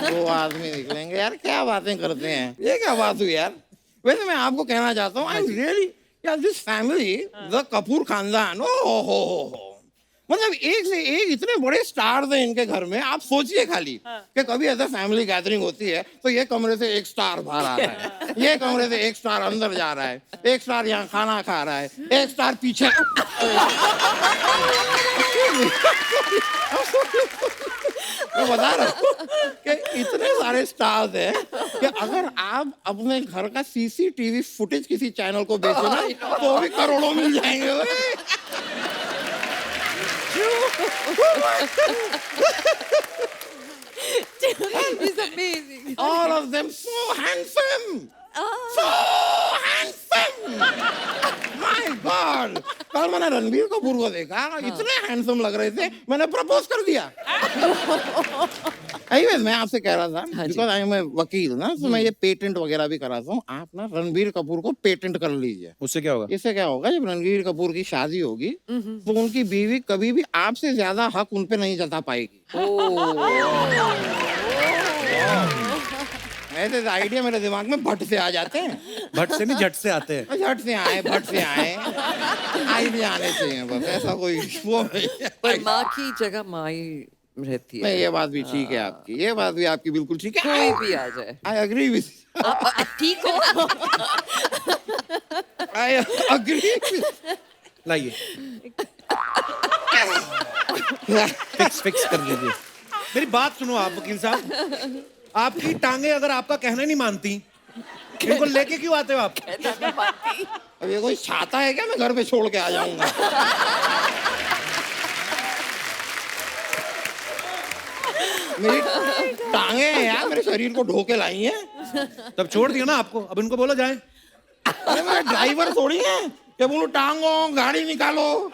2 आदमी निकलेंगे यार, क्या बातें करते हैं। ये क्या बात हुई यार। वैसे मैं आपको कहना चाहता हूँ, आई एम रियली यार, दिस फैमिली, द कपूर खानदान, ओ हो, मतलब एक से एक इतने बड़े स्टार्स हैं इनके घर में। आप सोचिए खाली कि कभी ऐसा फैमिली गैदरिंग होती है तो ये कमरे से एक स्टार बाहर आ रहा है, ये कमरे से एक स्टार अंदर जा रहा है, एक स्टार यहाँ खाना खा रहा है, एक स्टार पीछे। मैं बता रहा हूँ कि इतने सारे स्टार्स हैं कि अगर आप अपने घर का CCTV फुटेज किसी चैनल को बेचो ना तो भी करोड़ों मिल जाएंगे। It's amazing. All of them so handsome, so handsome. My God! कल मैंने रणबीर कपूर को देखा, इतने हैंडसम लग रहे थे, मैंने प्रपोज कर दिया। Anyways, मैं आपसे कह रहा था, बिकॉज आई एम ए वकील ना, तो मैं ये पेटेंट वगैरह भी कराता हूँ। आप ना रणबीर कपूर को पेटेंट कर लीजिए। उससे क्या होगा? इससे क्या होगा, जब रणबीर कपूर की शादी होगी तो उनकी बीवी कभी भी आपसे ज्यादा हक उन पे नहीं जता पाएगी। ऐसे आइडिया मेरे दिमाग में भट से आ जाते हैं। भट से नहीं, झट से आते हैं। झट से आए, भट से आए, आइडिया आने चाहिए बस। ऐसा कोई वो नहीं है। पर माँ की जगह माँ ही रहती है। नहीं, ये बात भी ठीक है आपकी, ये बात भी आपकी बिल्कुल ठीक है। कोई भी आ जाए। आई अग्री विद, ठीक हो। I agree. लाइए। फिक्स कर दीजिए। मेरी बात सुनो आप वकील साहब, आपकी टांगे अगर आपका कहना नहीं मानती, इनको लेके क्यों आते हो आप? अब ये कोई छाता है क्या मैं घर पे छोड़ के आ जाऊंगा? मेरी टांगे हैं यार, मेरे शरीर को ढो के लाई हैं। तब छोड़ दिया ना आपको, अब इनको बोलो जाए। अरे मैं ड्राइवर थोड़ी है कि बोलूं टांगो गाड़ी निकालो।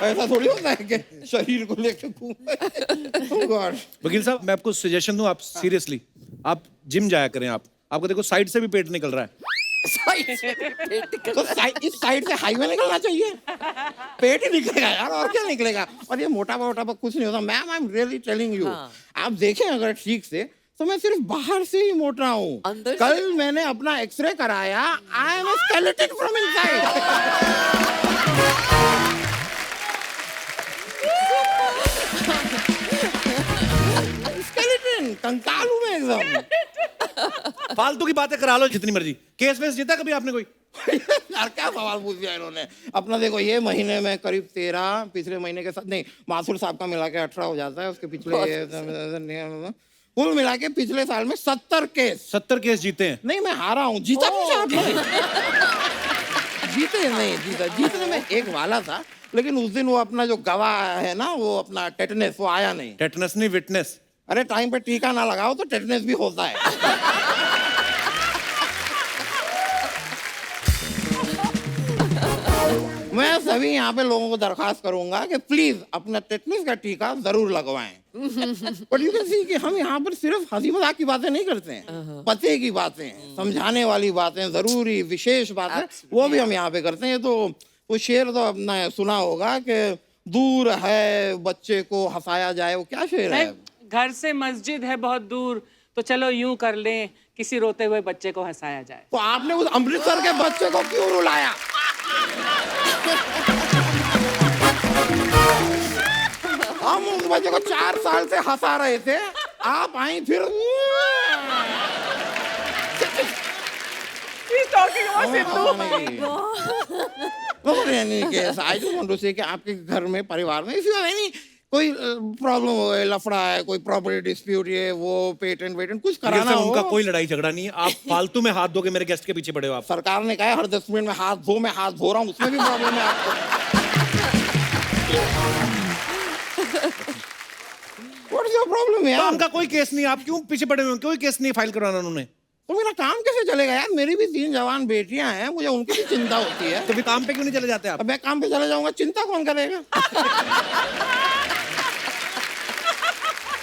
ऐसा थोड़ी होता है कि शरीर को लेके घूमे। Oh God। वकील साहब मैं आपको सजेशन दूं, आप सीरियसली आप जिम जाया करें। आपको देखो साइड से भी पेट निकल रहा है। तो इस साइड से हाईवे निकलना चाहिए, पेट ही निकलेगा यार, और क्या निकलेगा। और ये मोटा कुछ नहीं होता ma'am, I am really telling you. आप देखें अगर ठीक से तो मैं सिर्फ बाहर से ही मोट रहा हूँ। अंदर से? कल मैंने अपना एक्सरे कराया, I am skeleton from inside. Skeleton, कंकाल हूँ मैं एकदम। फालतू की बातें करा लो जितनी मर्जी। केस वेस जीता कभी आपने कोई? यार क्या सवाल पूछ दिया इन्होंने। अपना देखो ये महीने में करीब 13, पिछले महीने के साथ नहीं, मासूर साहब का मिला के 18 हो जाता है, उसके पिछले कुल मिला के पिछले साल में 70 केस। 70 केस जीते हैं? नहीं मैं हारा हूँ, जीता पूछा आपने? जीते नहीं, जीतने में एक वाला था, लेकिन उस दिन वो अपना जो गवाह है ना, वो अपना टेटनेस, वो आया नहीं। टेटनस नहीं, विटनेस। अरे टाइम पे टीका ना लगाओ तो टेटनेस भी होता है। मैं सभी यहाँ पे लोगों को दरखास्त करूंगा कि प्लीज अपना टेटनस का टीका जरूर लगवाएं। बट यू कैन सी कि हम यहाँ पर सिर्फ हंसी मजाक की बातें नहीं करते हैं, पते की बातें, समझाने वाली बातें, जरूरी विशेष बातें, वो भी हम यहाँ पे करते हैं। तो वो शेर तो अपना सुना होगा कि दूर है बच्चे को हंसाया जाए, वो क्या शेर है? घर से मस्जिद है बहुत दूर, तो चलो यूं कर लें, किसी रोते हुए बच्चे को हंसाया जाए। तो आपने उस अमृतसर के बच्चे को क्यों रुलाया? हम उस बच्चे को 4 साल से हंसा रहे थे, आप आई फिर। He's talking about Sidhu. I just want to say कि आपके घर में परिवार में if you have any कोई प्रॉब्लम हो, लफड़ा है, कोई प्रॉपर्टी डिस्प्यूट, ये वो पेटेंट कुछ कराना हो। उनका कोई लड़ाई झगड़ा नहीं है, आप फालतू में हाथ धो के मेरे गेस्ट के पीछे पड़े हो आप। सरकार ने कहा है हर 10 मिनट में हाथ धो, मैं हाथ धो रहा हूँ, उसमें भी प्रॉब्लम है आपको। What is your problem यार? उनका कोई केस नहीं, आप क्यों पीछे पड़े हुए हैं? कोई केस नहीं फाइल करवाना उन्होंने। तो मेरा काम कैसे चलेगा यार? मेरी भी 3 जवान बेटियां हैं, मुझे उनकी भी चिंता होती है। तो फिर काम पे क्यों नहीं चले जाते आप? अब मैं काम पे चले जाऊंगा, चिंता कौन करेगा?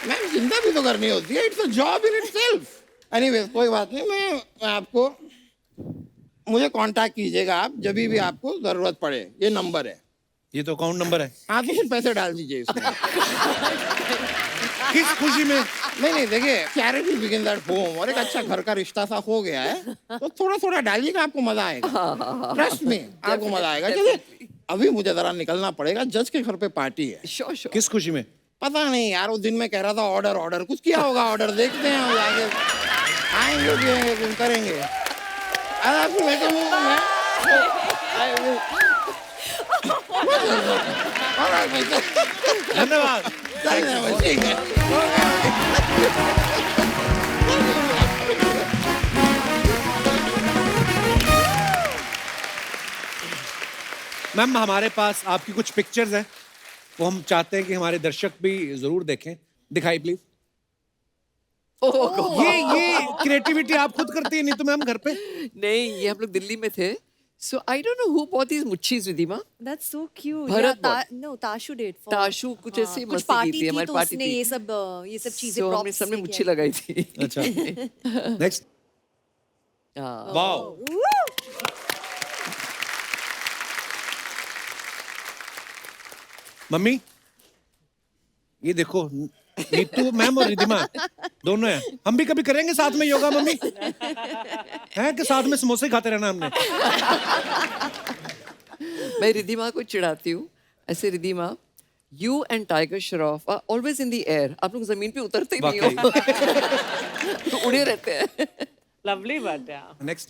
मैम चिंता भी तो करनी होती है, it's a job in itself. Anyways कोई बात नहीं, मैं आपको, मुझे कांटेक्ट कीजिएगा आप जब भी आपको जरूरत पड़े, ये नंबर है। ये तो अकाउंट नंबर है। हाँ तो कुछ पैसे डाल दीजिए इसमें। किस खुशी में? नहीं देखिए, चैरिटी बिगिंस एट होम, और एक अच्छा घर का रिश्ता सा हो गया है, तो थोड़ा डालिएगा, आपको मजा आएगा। ट्रस्ट में आपको मजा आएगा। चलिए अभी मुझे जरा निकलना पड़ेगा, जज के घर पे पार्टी है। श्योर किस खुशी में? पता नहीं यार, वो दिन में कह रहा था ऑर्डर कुछ किया होगा, ऑर्डर देखते हैं हम आगे आएंगे करेंगे। धन्यवाद। ठीक है। मैम हमारे पास आपकी कुछ पिक्चर्स हैं, वो हम चाहते हैं कि हमारे दर्शक भी जरूर देखें। दिखाई प्लीज। ये क्रिएटिविटी आप खुद करती है, नहीं तो मैम घर पे? नहीं, ये हम लोग दिल्ली में थे। So I don't know who bought these muchis, Ridhima. That's so cute. Bharat Yeah, no, Tashu did. For, Tashu कुछ ऐसी कुछ मस्ती की पार्टी थी, थी हमारी तो पार्टी उसने थी। ये सब चीजें So हमने props सबने लेके मुच्छी आई। लगाई थी। अच्छा नेक्स्ट। हाँ। वाओ। मम्मी ये देखो, नीतू मैम और रिधिमा दोनों हैं। हम भी कभी करेंगे साथ में योगा मम्मी? हैं कि साथ में समोसे खाते रहना हमने? मैं रिधिमा को चिढ़ाती हूँ ऐसे। Ridhima, you and Tiger Shroff are always in the air. आप लोग जमीन पे उतरते ही नहीं हो। तो उड़े रहते हैं। Lovely but yeah. Next.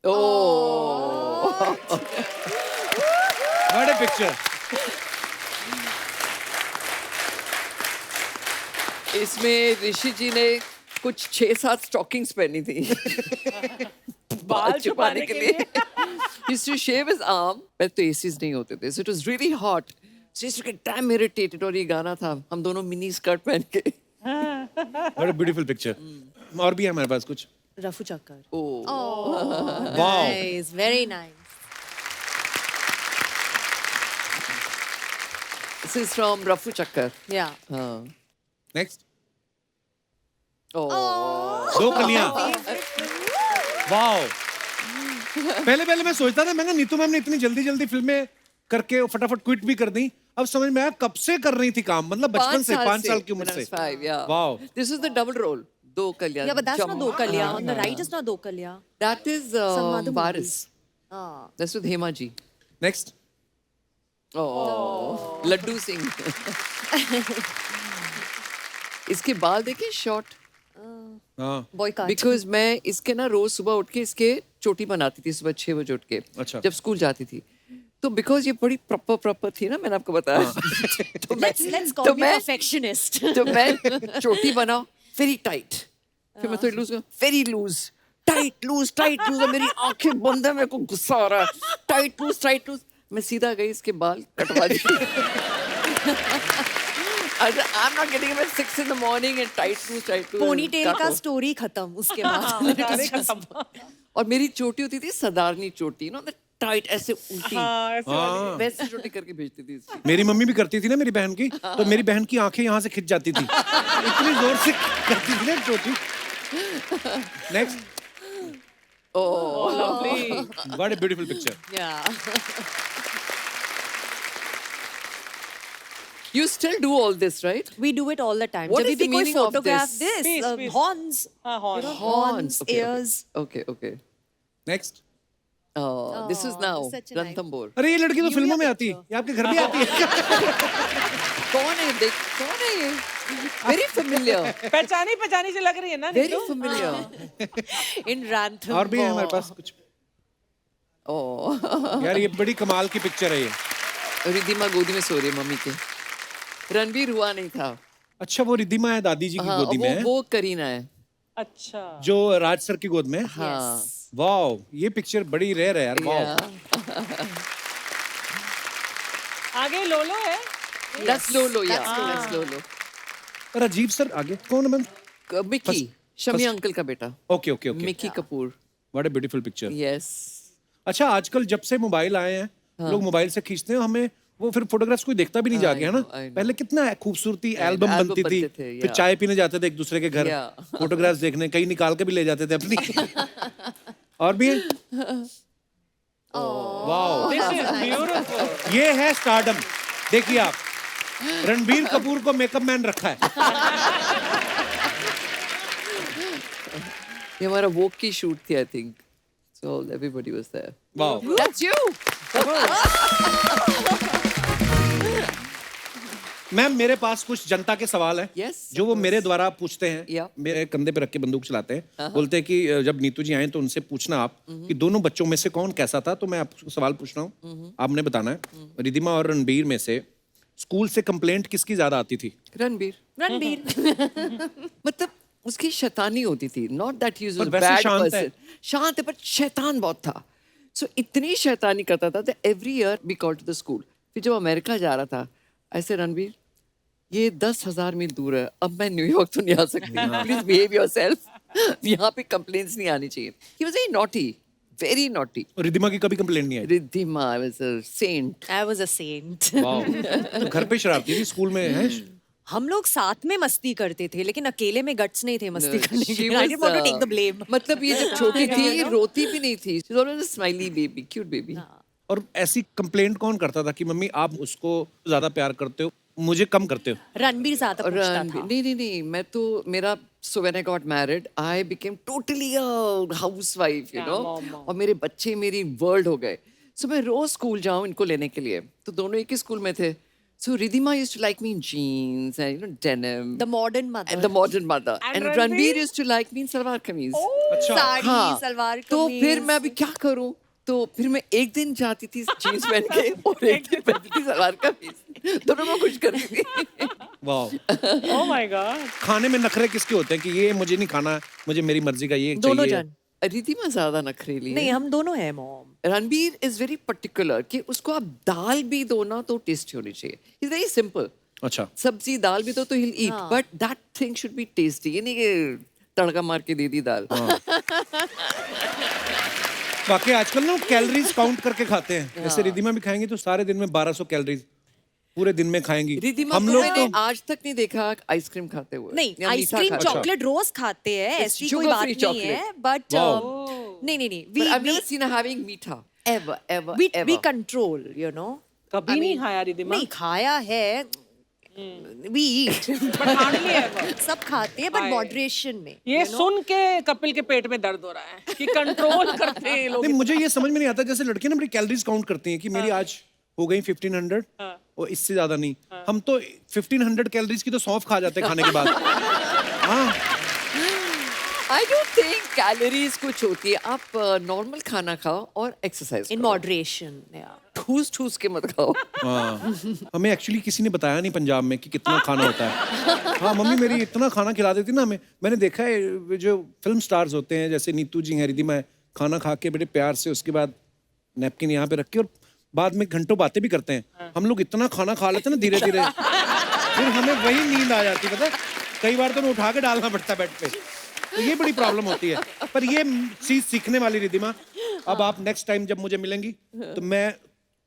Oh, what a picture. इसमें ऋषि जी ने कुछ 6-7 स्टॉकिंग्स पहनी थी बाल छुपाने के लिए. Used to shave his arm. पहले तो एसीज नहीं होते थे, so it was really hot. So he used to get damn irritated. और ये गाना था, हम दोनों मिनी स्कर्ट पहन के. What a beautiful picture. और भी है हमारे पास कुछ. रफू चक्कर. Wow. Nice, very nice. This is from Rafu Chakkar. Yeah. हाँ. Next. Oh. 2 कलियां. वाओ. पहले मैं सोचता था, मैं नीतू मैम ने इतनी जल्दी फिल्में करके फटाफट क्विट भी कर दी. अब समझ में आया कब से कर रही थी काम, मतलब बचपन से 5 साल की उम्र से. 5, yeah. Wow. This is the double role. 2 कलियां. Yeah, but that's not Dokalia. On the right is not Dokalia. That is Sanmadu Baris. Ah. That's with Hema ji. Next. Oh. Laddu Singh. इसके बाल देखिए शॉर्ट. हाँ. Boy cut. बिकॉज मैं इसके ना रोज सुबह उठ के इसके चोटी बनाती थी सुबह 6 बजे उठ के. अच्छा. जब स्कूल जाती थी तो बिकॉज ये बड़ी प्रॉपर थी ना, मैंने आपको बताया. तो Let's call me perfectionist. तो मैं चोटी बनाओ वेरी टाइट, फिर मैं थोड़ी loose, very loose, tight loose. मेरी आंखें बंद है, मेरे को गुस्सा आ रहा है. Tight loose. मैं सीधा गई, इसके बाल कटवा दिए. I'm not getting up at 6 in the morning and tight lose. Ponytail का स्टोरी खत्म उसके बाद. और मेरी चोटी होती थी सदारनी चोटी, नो टाइट ऐसे उल्टी, वैसे चोटी करके भेजती थी इसकी. मेरी मम्मी भी करती थी ना मेरी बहन की, तो मेरी बहन की आंखें यहाँ से खिंच जाती थी, इतनी जोर से करती थी ना चोटी. Next. Oh, lovely. What a beautiful picture. Yeah. You still do all this, right? We do it all the time. What जब is भी the कोई meaning of photograph this? this, Peace. horns, हाँ, horns. you know, Horns. horns, Okay, ears. Okay. Next. Oh, this is now such a nice- Ranthambore. अरे ये लड़की तो फिल्मों में आती है, ये आपके घर भी आती है. कौन है देख, कौन है ये? Very familiar. पहचानी से लग रही है ना. Very familiar. In Ranthambore. और भी है हमारे पास कुछ. Oh. यार ये बड़ी कमाल की पिक्चर है ये. रिद्धिमा गोदी में सो रही है मम्मी के. रणबीर हुआ नहीं था. अच्छा, वो रिद्धिमा है दादी जी की हाँ, गोदी में है, वो करीना है. अच्छा. जो राज सर की गोद में. हाँ. वाओ, ये पिक्चर बड़ी रेयर है यार. वाओ. Yeah. आगे लोलो है. That's Lolo, yeah. That's Lolo. और अजीब सर आगे कौन है? मिकी, शमी अंकल का बेटा. Okay. Mickey Kapoor. What a beautiful picture. Yes. अच्छा, आजकल जब से मोबाइल आए हैं, लोग मोबाइल से खींचते हैं, हमें वो फिर फोटोग्राफ्स कोई देखता भी नहीं जाके, है ना. I know. पहले कितना खूबसूरती एल्बम एल्बम बनती थी, बनते थे, फिर yeah. चाय पीने जाते थे एक दूसरे के घर, Yeah. फोटोग्राफ्स देखने, कहीं निकाल के भी ले जाते थे अपनी. और भी है? Wow, This is beautiful. ये है स्टारडम. देखिए आप, रणबीर कपूर को मेकअप मैन रखा है. ये हमारा वोक की शूट थी, I think. So everybody was there. Wow. That's you. Ma'am, मेरे पास कुछ जनता के सवाल हैं. Yes, जो वो मेरे द्वारा पूछते हैं. Yeah. मेरे कंधे पे रख के बंदूक चलाते हैं. बोलते हैं कि जब नीतू जी आए तो उनसे पूछना आप कि दोनों बच्चों में से कौन कैसा था. तो मैं आपको सवाल पूछ रहा हूँ, आपने बताना है. रिद्धिमा और रणबीर में से स्कूल से कंप्लेंट किसकी ज्यादा आती थी? रणबीर. मतलब उसकी शैतानी होती थी. नॉट दैट ही वाज पर वैसे बैड शांत है. पर्सन. शांत है पर शैतान बहुत था. सो इतनी शैतानी करता था that every year we called to the school. फिर जब अमेरिका जा रहा था, ऐसे रणबीर, ये 10,000 मील दूर है, अब मैं न्यूयॉर्क तो नहीं आ सकती. Please behave yourself. यहाँ पे कंप्लेंट्स नहीं आनी चाहिए. He was very naughty, very naughty. Ridhima की कभी कंप्लेंट नहीं आई? Ridhima was a saint. I was a saint. Wow. तो घर पे शरारती थी, स्कूल में है? हम लोग साथ में मस्ती करते थे, लेकिन अकेले में गट्स नहीं थे मस्ती करने She के. I was, didn't want to take the blame. मतलब ये जब छोटी थी, ये रोती भी नहीं थी. She was always a smiley baby, cute baby. और ऐसी कंप्लेंट कौन करता था कि मम्मी आप उसको ज्यादा प्यार करते हो, मुझे कम करते हो? रणबीर ज्यादा पूछता रणबीर, था. नहीं, मैं तो मेरा so when I got married, I became totally a housewife, you know. और मेरे बच्चे मेरी वर्ल्ड हो गए. So मैं रोज स्कूल जाऊँ इनको लेने के लिए, तो दोनों एक ही स्कूल में थे. So Riddhima used to like me in jeans and denim. The modern mother. And the modern mother. And And Ranveer? Ranveer used to like me in salwar kameez. अच्छा. साड़ी, हाँ. सलवार तो कमीज. फिर मैं अभी क्या करूं? तो फिर मैं एक दिन जाती थी जीन्स पहन के और एक दिन पहनती थी सलवार कमीज. दोनों को खुश करती थी. वाह। Oh my God. खाने में नखरे किसके होते हैं कि ये मुझे नहीं खाना, मुझे मेरी मर्जी का ये दोनों चाहिए? जन। रिधिमा ज्यादा नखरेली नहीं है। हम दोनों हैं mom. Ranbir is very particular कि उसको आप दाल भी दो ना तो टेस्टी होनी चाहिए। Is very simple. अच्छा। सब्जी दाल भी दो तो he'll eat, हाँ। but that thing should be tasty। ये नहीं कि तड़का मार के दे दी दाल। बाकी आजकल ना कैलोरीज काउंट करके खाते हैं, जैसे रिधिमा भी खाएंगी तो सारे दिन में 1200 कैलोरीज पूरे दिन में खाएंगी। रिधिमा हम को लोग मैंने तो आज तक नहीं देखा आइसक्रीम खाते हुए। नहीं या मीठा आइसक्रीम खाते हुए। चॉकलेट रोज खाते हैं, It's ऐसी कोई sugar बात free नहीं है, chocolate. But Wow. नहीं But I've never seen her having मीठा ever, ever, we ever. Control you know. कभी नहीं खाया रिधिमा। नहीं खाया है, we eat But hardly ever. सब खाते हैं बट Why? मॉडरेशन में। ये सुन के कपिल के पेट में दर्द हो रहा है कि कंट्रोल करते हैं ये लोग। नहीं, मुझे ये समझ में नहीं आता, जैसे लड़के ना बड़ी कैलोरीज काउंट करती हैं कि मेरी हाँ। आज हो गई 1500 और इससे ज्यादा नहीं। हम तो 1500 कैलोरीज की तो सौंफ खा जाते हैं खाने के बाद। हाँ। I don't think कैलोरीज कुछ होती है। आप नॉर्मल खाना खाओ और एक्सरसाइज इन मॉडरेशन। ठूस ठूस के मत खाओ। हाँ। हमें एक्चुअली किसी ने बताया नहीं पंजाब में कि कितना खाना होता है। हाँ, मम्मी मेरी इतना खाना खिला देती ना हमें। मैंने देखा है वे जो फिल्म स्टार्स होते हैं जैसे नीतू जी हैं, रिधिमा है, खाना खा के बड़े प्यार से उसके बाद नैपकिन यहाँ पे रख के और बाद में घंटों बातें भी करते हैं। हम लोग इतना खाना खा लेते हैं ना धीरे धीरे, फिर हमें वही नींद आ जाती है। पता है, कई बार तो उन्हें उठा के डालना पड़ता है बेड पे, तो ये बड़ी प्रॉब्लम होती है। पर ये चीज सीखने वाली रिधिमा। अब आप नेक्स्ट टाइम जब मुझे मिलेंगी तो मैं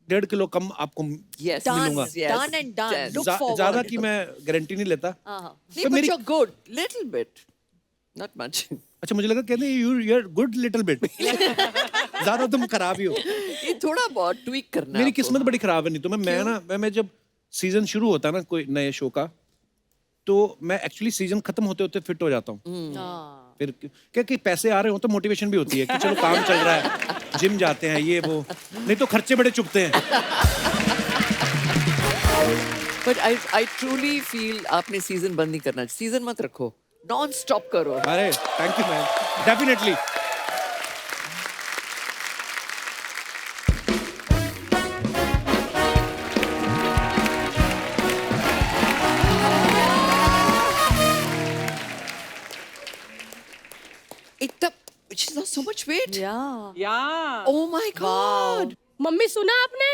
1.5 किलो कम आपको Yes, मिलूंगा। yes, Done and done. yes. Look ज्यादा forward. की मैं गारंटी नहीं लेता। नहीं, तो but मेरी- you're good, little bit, not much. अच्छा, मुझे लगा कहते हैं you are good little bit. ज्यादा तुम खराब ही हो। ये थोड़ा बहुत ट्वीक करना है मेरी आपको। किस्मत बड़ी खराब है। नहीं तो मैं जब सीजन शुरू होता है ना कोई नए शो का, तो मैं एक्चुअली सीजन खत्म होते होते फिट हो जाता हूँ। फिर क्या कि पैसे आ रहे हो तो मोटिवेशन भी होती है कि चलो काम चल रहा है, जिम जाते हैं ये वो, नहीं तो खर्चे बड़े चुभते हैं। But I truly feel आपने सीजन बंद नहीं करना। सीजन मत रखो, नॉन स्टॉप करो। अरे थैंक यू मैम, डेफिनेटली। इतना she's lost so much weight. या Oh my God. मम्मी सुना आपने?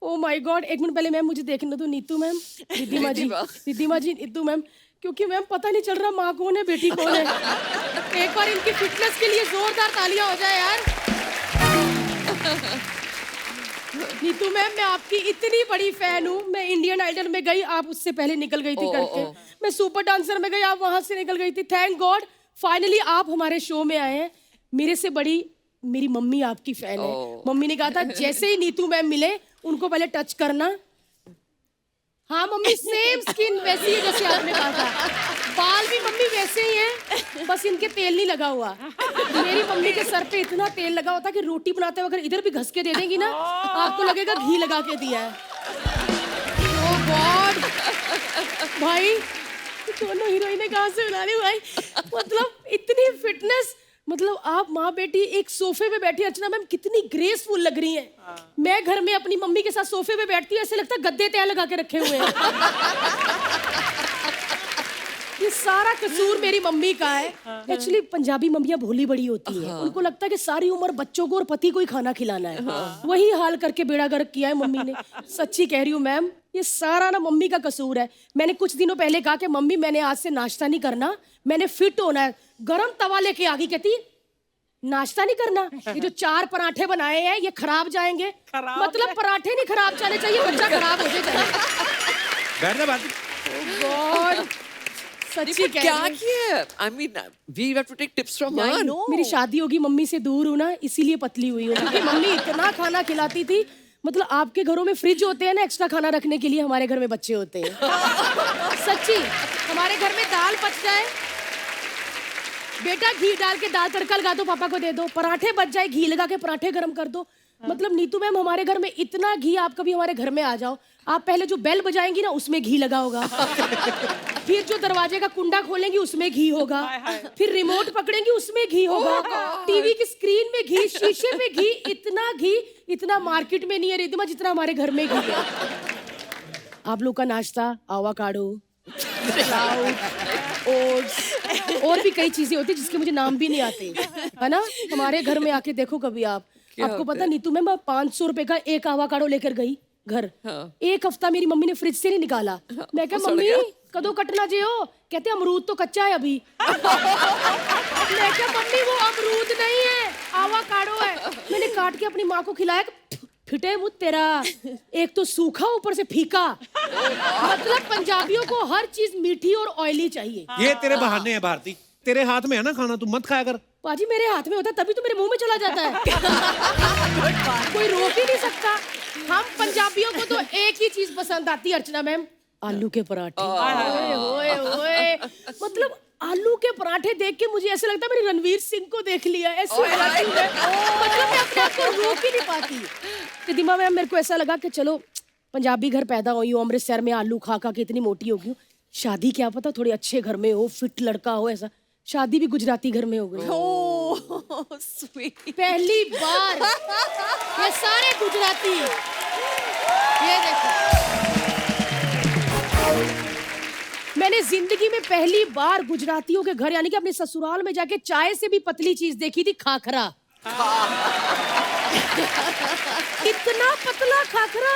ओ माय गॉड, एक मिनट पहले मैम मुझे देखने दो। नीतू मैम, रिधिमा जी, रिधिमा। रिधिमा जी, नीतू मैम, क्योंकि मैम पता नहीं चल रहा माँ कौन है बेटी कौन है। एक बार इनकी फिटनेस के लिए जोरदार तालियां हो जाए यार। नीतू मैम, मैं आपकी इतनी बड़ी फैन हूँ। मैं इंडियन आइडल में गई, आप उससे पहले निकल गई थी ओ, करके। ओ। मैं सुपर डांसर में गई, आप वहां से निकल गई थी। थैंक गॉड फाइनली आप हमारे शो में आए हैं। मेरे से बड़ी मेरी मम्मी आपकी फैन है। मम्मी ने कहा था जैसे ही नीतू मैम मिले उनको पहले टच करना। हाँ मम्मी, सेम स्किन वैसी है जैसे आपने कहा था। बाल भी मम्मी वैसे ही हैं, बस इनके तेल नहीं लगा हुआ। मेरी मम्मी के सर पे इतना तेल लगा होता कि रोटी बनाते वक्त अगर इधर भी घस के दे देंगी ना, आपको लगेगा घी लगा के दिया है। ओह गॉड भाई, दोनों हीरोइनें कहाँ से बना रही भाई। मतलब इतनी फिटनेस, मतलब आप माँ बेटी एक सोफे पे बैठी। अर्चना मैम कितनी ग्रेसफुल लग रही हैं। मैं घर में अपनी मम्मी के साथ सोफे पे बैठती हूँ, ऐसे लगता है गद्दे तय लगा के रखे हुए हैं। ये सारा कसूर मेरी मम्मी का है। एक्चुअली पंजाबी मम्मियाँ भोली बड़ी होती हैं। उनको लगता है कि सारी उम्र बच्चों को और पति को ही खाना खिलाना है। वही हाल करके बेड़ा गर्क किया है मम्मी ने। सच्ची कह रही हूँ मैम, ये सारा ना मम्मी का कसूर है। मैंने कुछ दिनों पहले कहा कि मम्मी मैंने आज से नाश्ता नहीं करना, मैंने फिट होना है। गरम तवा लेके आ गई, कहती नाश्ता नहीं करना, ये जो 4 पराठे बनाए हैं ये खराब जाएंगे। खराब मतलब पराठे नहीं खराब जाने चाहिए, बच्चा खराब हो जाए। बैठ जा बात। गॉड सच्ची कह क्या रही हूँ। किया? I mean, we have to take tips from I her. know. मेरी शादी होगी, मम्मी से दूर हूँ ना, इसीलिए पतली हुई हूँ। क्योंकि मम्मी इतना खाना खिलाती थी। मतलब आपके घरों में फ्रिज होते हैं ना एक्स्ट्रा खाना रखने के लिए, हमारे घर में बच्चे होते हैं। सच्ची, हमारे घर में दाल बच जाए, बेटा घी डाल के दाल तड़का लगा दो, पापा को दे दो। पराठे बच जाए, घी लगा के पराठे गरम कर दो। मतलब नीतू मैम, हमारे घर में इतना घी, आप कभी हमारे घर में आ जाओ, आप पहले जो बेल बजाएंगी ना उसमें घी लगा होगा। फिर जो दरवाजे का कुंडा खोलेंगी उसमें घी होगा। फिर रिमोट पकड़ेंगी उसमें घी होगा। टीवी की स्क्रीन में घी, शीशे पे घी, इतना घी, इतना मार्केट में नहीं है रिधिमा जितना हमारे घर में घी है। आप लोग का नाश्ता आवाकाडो, ओट्स और भी कई चीजें होती है जिसके मुझे नाम भी नहीं आते, है ना। हमारे घर में आके देखो कभी आप, आपको पता नीतू मैं 500 रुपए का एक आवाकाडो लेकर गई घर। एक हफ्ता मेरी मम्मी ने फ्रिज से नहीं निकाला। मैं क्या मम्मी कदों कटना जे हो, कहते अमरूद तो कच्चा है अभी। मैं क्या मम्मी वो अमरूद नहीं है आवाकाडो है। मैंने काट के अपनी माँ को खिलाया, फिटे मुझ तेरा, एक तो सूखा ऊपर से फीका। मतलब पंजाबियों को हर चीज मीठी और ऑयली चाहिए। ये तेरे बहाने हैं भारती, तेरे हाथ में है ना खाना, तू मत खाया कर। पाजी मेरे हाथ में होता तभी तो मेरे मुंह में चला जाता है। कोई रोक ही नहीं सकता। हम पंजाबियों को तो एक ही चीज पसंद आती है अर्चना मैम, आलू के पराठे। ओए ओए ओए, मतलब आलू के पराठे देख के मुझे ऐसा लगता है मैंने रणवीर सिंह को देख लिया। ऐसे मतलब मैं अपने आप को रोक ही नहीं पाती। रिद्धिमा मैम मेरे को ऐसा लगा कि चलो पंजाबी घर पैदा हुई हूँ, अमृतसर में आलू खा खा के इतनी मोटी हो गई हूँ, शादी क्या पता थोड़े अच्छे घर में हो, फिट लड़का हो, ऐसा शादी भी गुजराती घर में हो गई। Oh sweet. पहली बार ये सारे गुजराती, ये देखो मैंने जिंदगी में पहली बार गुजरातियों के घर यानी कि अपने ससुराल में जाके चाय से भी पतली चीज देखी थी, खाखरा। इतना पतला खाखरा,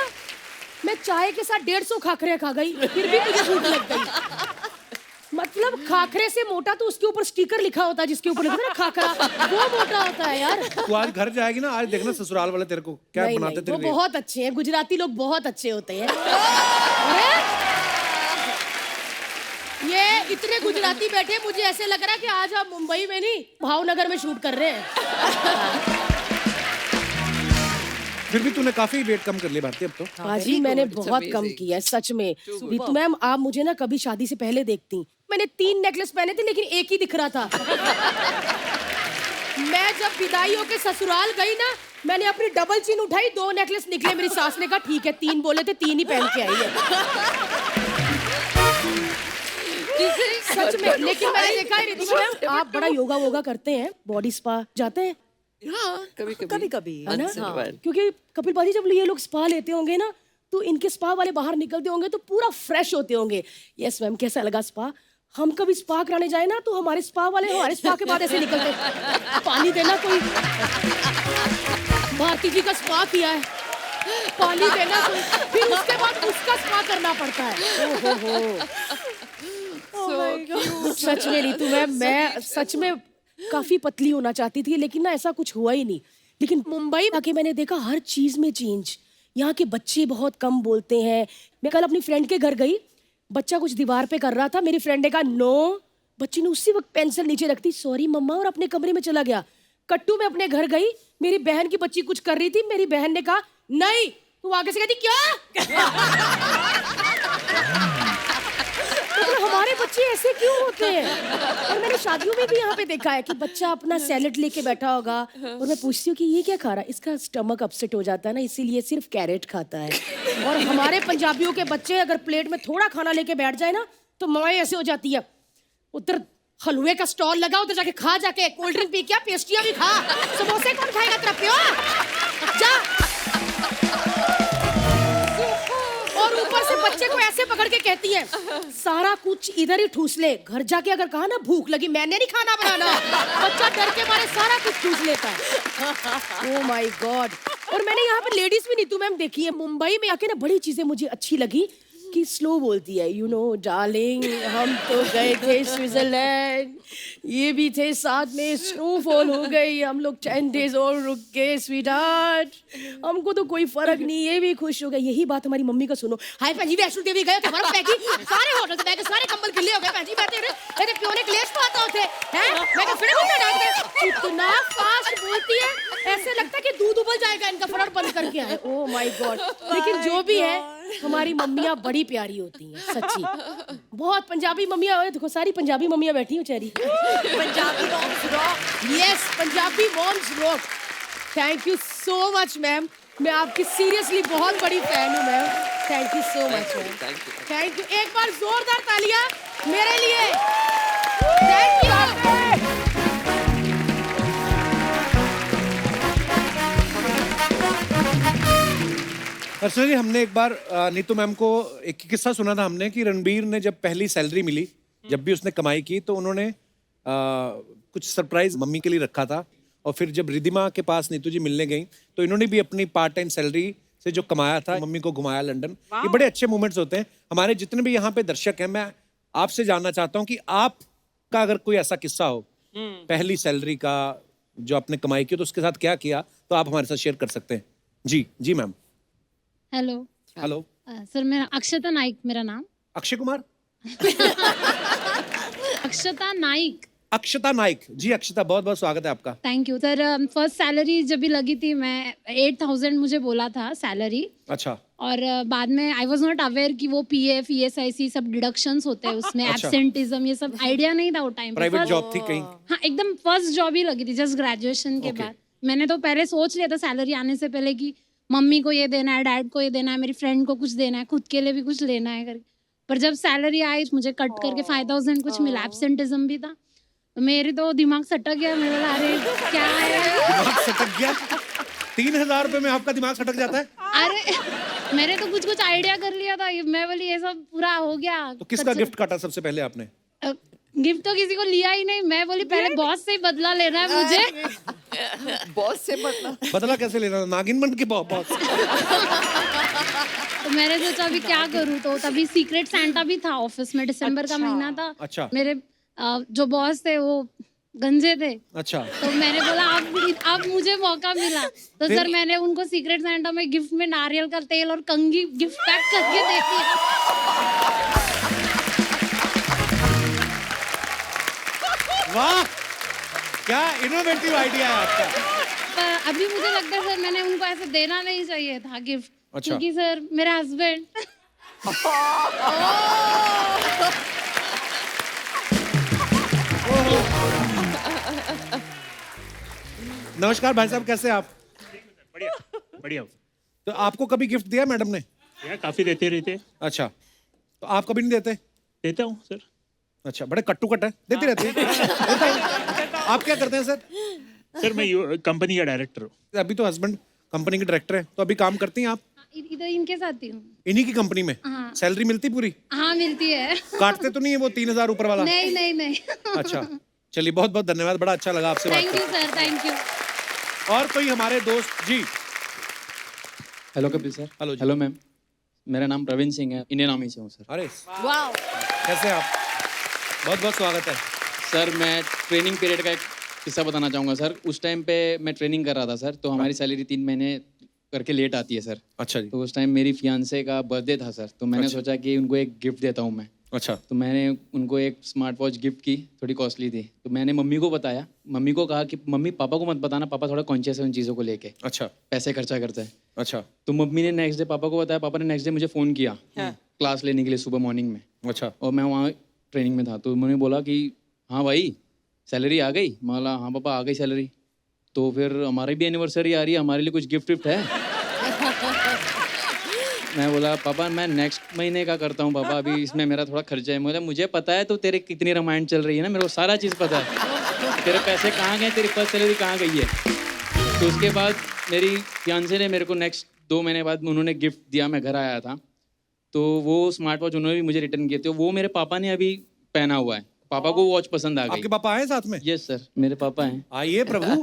मैं चाय के साथ 150 खाखरे खा गई, फिर भी मुझे भूख लग गई। मतलब खाखरे से मोटा तो उसके ऊपर स्टिकर लिखा होता है जिसके ऊपर लिखा है ना खाखरा, वो मोटा होता है यार। तू आज घर जाएगी ना, आज देखना ससुराल वाले तेरे को क्या नहीं, बनाते नहीं, तेरे वो लिए। बहुत अच्छे हैं, गुजराती लोग बहुत अच्छे होते हैं। अरे! ये इतने गुजराती बैठे, मुझे ऐसे लग रहा है कि आज हम मुंबई में नहीं भावनगर में शूट कर रहे हैं। फिर भी तूने काफी वेट कम कर लिया भारती अब तो। बाजी मैंने बहुत कम किया है सच में। रितु मैम आप मुझे ना कभी शादी से पहले देखती, मैंने 3 नेकलेस पहने थे लेकिन एक ही दिख रहा था। मैं जब विदाई होके ससुराल गई ना, मैंने अपनी डबल चीन उठाई, 2 नेकलेस निकले। मेरी सास ने कहा ठीक है 3 बोले थे, 3 ही पहन के आई है। सच में। लेकिन मैंने देखा है रिद्धिमा मैम आप बड़ा योगा वोगा करते हैं, बॉडी स्पा जाते हैं? हाँ, कभी कभी कभी है ना? once in a while. क्योंकि कपिल बाजी जब ये लोग स्पा लेते होंगे ना तो इनके स्पा वाले बाहर निकलते होंगे तो पूरा फ्रेश होते होंगे। यस मैम कैसा लगा स्पा? हम कभी स्पा कराने जाए ना तो हमारे स्पा वाले हमारे स्पा के बाद ऐसे निकलते, पानी देना कोई, भारती जी का स्पा किया है, पानी देना कोई, फिर उसके बाद उसका स्पा करना पड़ता है। सच में रितु मैम मैं सच में काफी पतली होना चाहती थी लेकिन ना ऐसा कुछ हुआ ही नहीं। लेकिन मुंबई आके मैंने देखा हर चीज में चेंज। यहाँ के बच्चे बहुत कम बोलते हैं। मैं कल अपनी फ्रेंड के घर गई, बच्चा कुछ दीवार पे कर रहा था, मेरी फ्रेंड ने कहा नो, बच्ची ने उसी वक्त पेंसिल नीचे रख दी, सॉरी मम्मा, और अपने कमरे में चला गया। कट्टू में अपने घर गई, मेरी बहन की बच्ची कुछ कर रही थी, मेरी बहन ने कहा नहीं, तू आगे से कहती क्या? तो हमारे बच्चे ऐसे क्यों होते हैं? और मैंने शादियों में भी यहाँ पे देखा है कि बच्चा अपना सैलेड लेके बैठा होगा और मैं पूछती हूँ कि ये क्या खा रहा है, इसका स्टमक अपसेट हो जाता है ना इसीलिए सिर्फ कैरेट खाता है। और हमारे पंजाबियों के बच्चे अगर प्लेट में थोड़ा खाना लेके बैठ जाए ना तो मौएं ऐसे हो जाती है। उधर हलवे का स्टॉल लगा, उधर जाके खा, जाके कोल्ड ड्रिंक पी, क्या पेस्ट्रियां भी खा, समोसे कौन खाएगा तेरा प्यो? जा। और ऊपर से बच्चे को ऐसे पकड़ के कहती है सारा कुछ इधर ही ठूस ले, घर जाके अगर कहा ना भूख लगी, मैंने नहीं खाना बनाना, बच्चा डर के मारे सारा कुछ ठूस लेता है। Oh my God. और मैंने यहाँ पे लेडीज भी नीतू मैम देखी है, मुंबई में आके ना बड़ी चीजें मुझे अच्छी लगी कि स्लो बोलती है, यू नो डार्लिंग हम तो गए थे स्विट्जरलैंड, ये भी थे साथ में, स्नोफॉल हो गई, हम लोग 10 डेज और रुक गए स्वीटहार्ट, हमको तो कोई फर्क नहीं, ये भी खुश हो गए। यही बात हमारी मम्मी का सुनो, हाय भैन जी वैष्णो देवी गए हमारा पैकी सारे होटल से बैठे, सारे कंबल गिले हो गए भैन जी, बैठे मेरे प्यो ने क्लेश पाता होते हैं, मैं कहा फिर मुझे डांट दे, इतना फास्ट बोलती है ऐसे लगता है कि दूध उबल जाएगा इनका, फटाफट बंद करके आए। Oh my God. लेकिन जो भी है हमारी मम्मियाँ बड़ी प्यारी होती हैं सच्ची, बहुत। पंजाबी मम्मियाँ, देखो सारी पंजाबी मम्मियाँ बैठी हो चेरी, Punjabi moms rock. Yes Punjabi moms rock. Thank you so much ma'am, मैं आपकी सीरियसली बहुत बड़ी फैन हूँ ma'am, thank you so much ma'am, thank you. एक बार जोरदार तालियां मेरे लिए, थैंक यू। पर्सनली हमने एक बार नीतू मैम को एक किस्सा सुना था हमने कि रणबीर ने जब पहली सैलरी मिली, जब भी उसने कमाई की, तो उन्होंने कुछ सरप्राइज मम्मी के लिए रखा था। और फिर जब रिधिमा के पास नीतू जी मिलने गई तो इन्होंने भी अपनी पार्ट टाइम सैलरी से जो कमाया था मम्मी को घुमाया लंदन। ये बड़े अच्छे मोमेंट्स होते हैं। हमारे जितने भी यहाँ पे दर्शक हैं, मैं आपसे जानना चाहता हूँ कि आपका अगर कोई ऐसा किस्सा हो पहली सैलरी का जो आपने कमाई की तो उसके साथ क्या किया, तो आप हमारे साथ शेयर कर सकते हैं। जी जी मैम। हेलो हेलो, सर, मेरा अक्षता नाइक मेरा नाम। अक्षय कुमार? अक्षता नाइक। अक्षता नाइक जी। अक्षता, बहुत बहुत स्वागत है आपका। Thank you sir. First salary जब भी लगी थी, मैं 8,000 मुझे बोला था सैलरी। अच्छा। और बाद में आई वॉज नॉट अवेयर कि वो PF ESIC सब डिडक्शंस होते हैं उसमें, अच्छा। एब्सेंटिज्म, ये सब आइडिया नहीं था वो टाइम पे। प्राइवेट जॉब थी कहीं? हाँ, एकदम फर्स्ट जॉब ही लगी थी जस्ट ग्रेजुएशन के बाद। मैंने तो पहले सोच लिया था सैलरी आने से पहले कि मम्मी को ये देना है, डैड को ये देना है, मेरी फ्रेंड को कुछ देना है, खुद के लिए भी कुछ लेना है करके। पर जब सैलरी आई मुझे कट करके 5,000 कुछ मिला, एब्सेंटिज्म भी था। तो मेरी तो दिमाग सटक गया। मैं बोला अरे क्या है, दिमाग सटक गया? 3,000 रुपए में आपका दिमाग सटक जाता है? अरे मैंने तो कुछ आइडिया कर लिया था। मैं बोली ये सब पूरा हो गया। तो किसका गिफ्ट काटा सबसे पहले आपने? गिफ्ट तो किसी को लिया ही नहीं। मैं बोली पहले बॉस से ही बदला लेना है मुझे। बॉस से बदला? बदला कैसे लेना? नागिन बन के बॉस? तो मैंने सोचा अभी क्या करूँ, तो तभी सीक्रेट सैंटा भी था ऑफिस में, दिसंबर का महीना था। अच्छा। मेरे जो बॉस थे वो गंजे थे। अच्छा। तो मैंने बोला अब मुझे मौका मिला, तो सर मैंने उनको सीक्रेट सैंटा में गिफ्ट में नारियल का तेल और कंघी गिफ्ट पैक करके दे दिया। वाह, क्या इनोवेटिव आइडिया है आपका। पर अभी मुझे लगता है सर मैंने उनको ऐसे देना नहीं चाहिए था गिफ्ट। अच्छा। क्योंकि सर मेरे हस्बैंड नमस्कार भाई साहब, कैसे हैं आप? बढ़िया बढ़िया। तो आपको कभी गिफ्ट दिया मैडम ने? यार काफी देते रहते। अच्छा, तो आप कभी नहीं देते? देता हूँ सर। अच्छा, बड़े कट्टू कट है, देते रहते हैं। देता हूं। आप क्या करते हैं सर? सर मैं कंपनी का डायरेक्टर हूँ। अभी तो हस्बैंड कंपनी के डायरेक्टर है, तो अभी काम करती हैं आप इधर इनके साथ ही हूँ। इन्हीं की कंपनी में? हाँ। सैलरी मिलती पूरी? हाँ मिलती है। काटते तो नहीं है वो 3,000 ऊपर वाला? नहीं नहीं नहीं। अच्छा, चलिए बहुत बहुत धन्यवाद, बड़ा अच्छा लगा आपसे बात thank you sir, thank you. करके। और कोई हमारे दोस्त? जी। Hello Kapil sir. हेलो जी। हेलो मैम, मेरा नाम प्रवीण सिंह है, इंडियन आर्मी से हूँ सर। अरे वाओ। कैसे हैं आप? बहुत बहुत स्वागत है। सर मैं ट्रेनिंग पीरियड का एक किस्सा बताना चाहूँगा सर। उस टाइम पे मैं ट्रेनिंग कर रहा था सर, तो हमारी सैलरी 3 महीने करके लेट आती है सर। अच्छा जी। तो उस टाइम मेरी फियांसे का बर्थडे था सर, तो मैंने सोचा कि उनको एक गिफ्ट देता हूँ मैं। अच्छा। तो मैंने उनको एक स्मार्ट वॉच गिफ्ट की, थोड़ी कॉस्टली थी। तो मैंने मम्मी को बताया, मम्मी को कहा कि मम्मी पापा को मत बताना, पापा थोड़ा कॉन्शियस है उन चीज़ों को लेके, अच्छा। पैसे खर्चा करते हैं। अच्छा। तो मम्मी ने नेक्स्ट डे पापा को बताया, पापा ने नेक्स्ट डे मुझे फ़ोन किया क्लास लेने के लिए सुबह मॉर्निंग में। अच्छा। और मैं वहाँ ट्रेनिंग में था, तो उन्होंने बोला कि हाँ भाई सैलरी आ गई। मैं बोला हाँ पापा आ गई सैलरी। तो फिर हमारी भी एनिवर्सरी आ रही है, हमारे लिए कुछ गिफ्ट विफ्ट है? मैं बोला पापा मैं नेक्स्ट महीने का करता हूँ पापा, अभी इसमें मेरा थोड़ा खर्चा है। मुझे पता है तो तेरे कितनी रामायण चल रही है ना, मेरे को सारा चीज़ पता है, तेरे पैसे कहाँ गए, तेरी फर्स्ट सैलरी कहाँ गई है। तो उसके बाद मेरी फियांसे ने मेरे को नेक्स्ट 2 महीने बाद उन्होंने गिफ्ट दिया। मैं घर आया था तो वो स्मार्ट वॉच उन्होंने भी मुझे रिटर्न किए थे। वो मेरे पापा ने अभी पहना हुआ है, पापा को वॉच पसंद आ गई। आपके पापा आए साथ में? यस सर, मेरे पापा हैं। आइए प्रभु।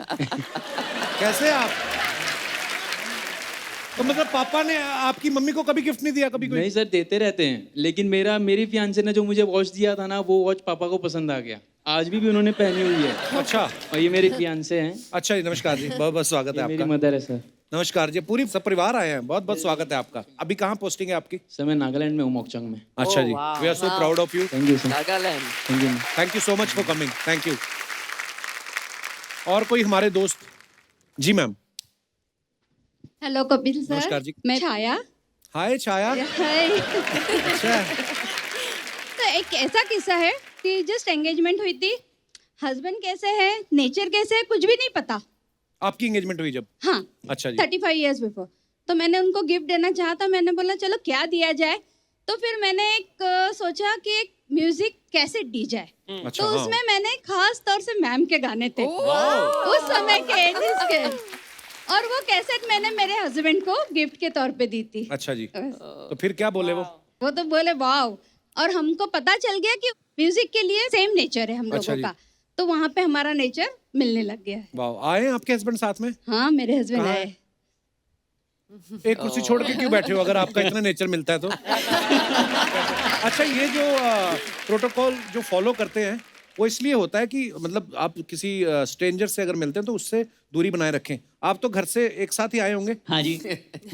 कैसे आप? तो मतलब पापा ने आपकी मम्मी को कभी गिफ्ट नहीं दिया? कभी कोई? नहीं सर, देते रहते हैं, लेकिन मेरी फियांसे ने जो मुझे वॉच दिया था ना, वो वॉच पापा को पसंद आ गया। आज भी उन्होंने पहनी हुई है। अच्छा। और ये मेरी फियांसे हैं। अच्छा जी, नमस्कार जी, बहुत बहुत स्वागत है मेरी आपका। मदर है सर। नमस्कार जी, पूरी सब परिवार आए हैं, बहुत बहुत स्वागत है आपका। अभी कहाँ पोस्टिंग है आपकी? सर मैं नागालैंड में हूँ, मोकचंग में। अच्छा जी, we are so proud of you. Thank you sir. Nagaland. Thank you. Thank you so much for coming, thank you. और कोई हमारे दोस्त? जी मैम। Hello Kapil sir. नमस्कार जी। मैं छाया। हाय छाया। हाय। अच्छा। तो एक ऐसा किस्सा है कि जस्ट एंगेजमेंट हुई थी, हस्बैंड कैसे है, नेचर कैसे है, कुछ भी नहीं पता। आपकी एंगेजमेंट हुई जब? हाँ। अच्छा जी। 35 ईयर्स बिफोर। तो मैंने उनको गिफ्ट देना चाहा था, मैंने बोला चलो क्या दिया जाए। तो फिर मैंने एक सोचा कि एक म्यूजिक कैसेट दी जाए। अच्छा, तो हाँ। उसमें मैंने खास तौर से मैम के गाने थे उस समय के 80s के। और वो कैसेट मैंने मेरे हस्बैंड को गिफ्ट के तौर पे दी थी। अच्छा जी, तो फिर क्या बोले वो तो बोले वाव, और हमको पता चल गया कि म्यूजिक के लिए सेम नेचर है हम अच्छा लोगों का, तो वहाँ पे हमारा नेचर मिलने लग गया है। वाह, आए आपके हस्बैंड साथ में? हाँ, मेरे हस्बैंड कहाँ आए। एक कुर्सी छोड़ के क्यों बैठे हो अगर आपका इतना नेचर मिलता है तो? अच्छा, ये जो प्रोटोकॉल जो फॉलो करते हैं वो इसलिए होता है कि मतलब आप किसी स्ट्रेंजर से अगर मिलते हैं तो उससे दूरी बनाए रखें। आप तो घर से एक साथ ही आए होंगे? हाँ जी।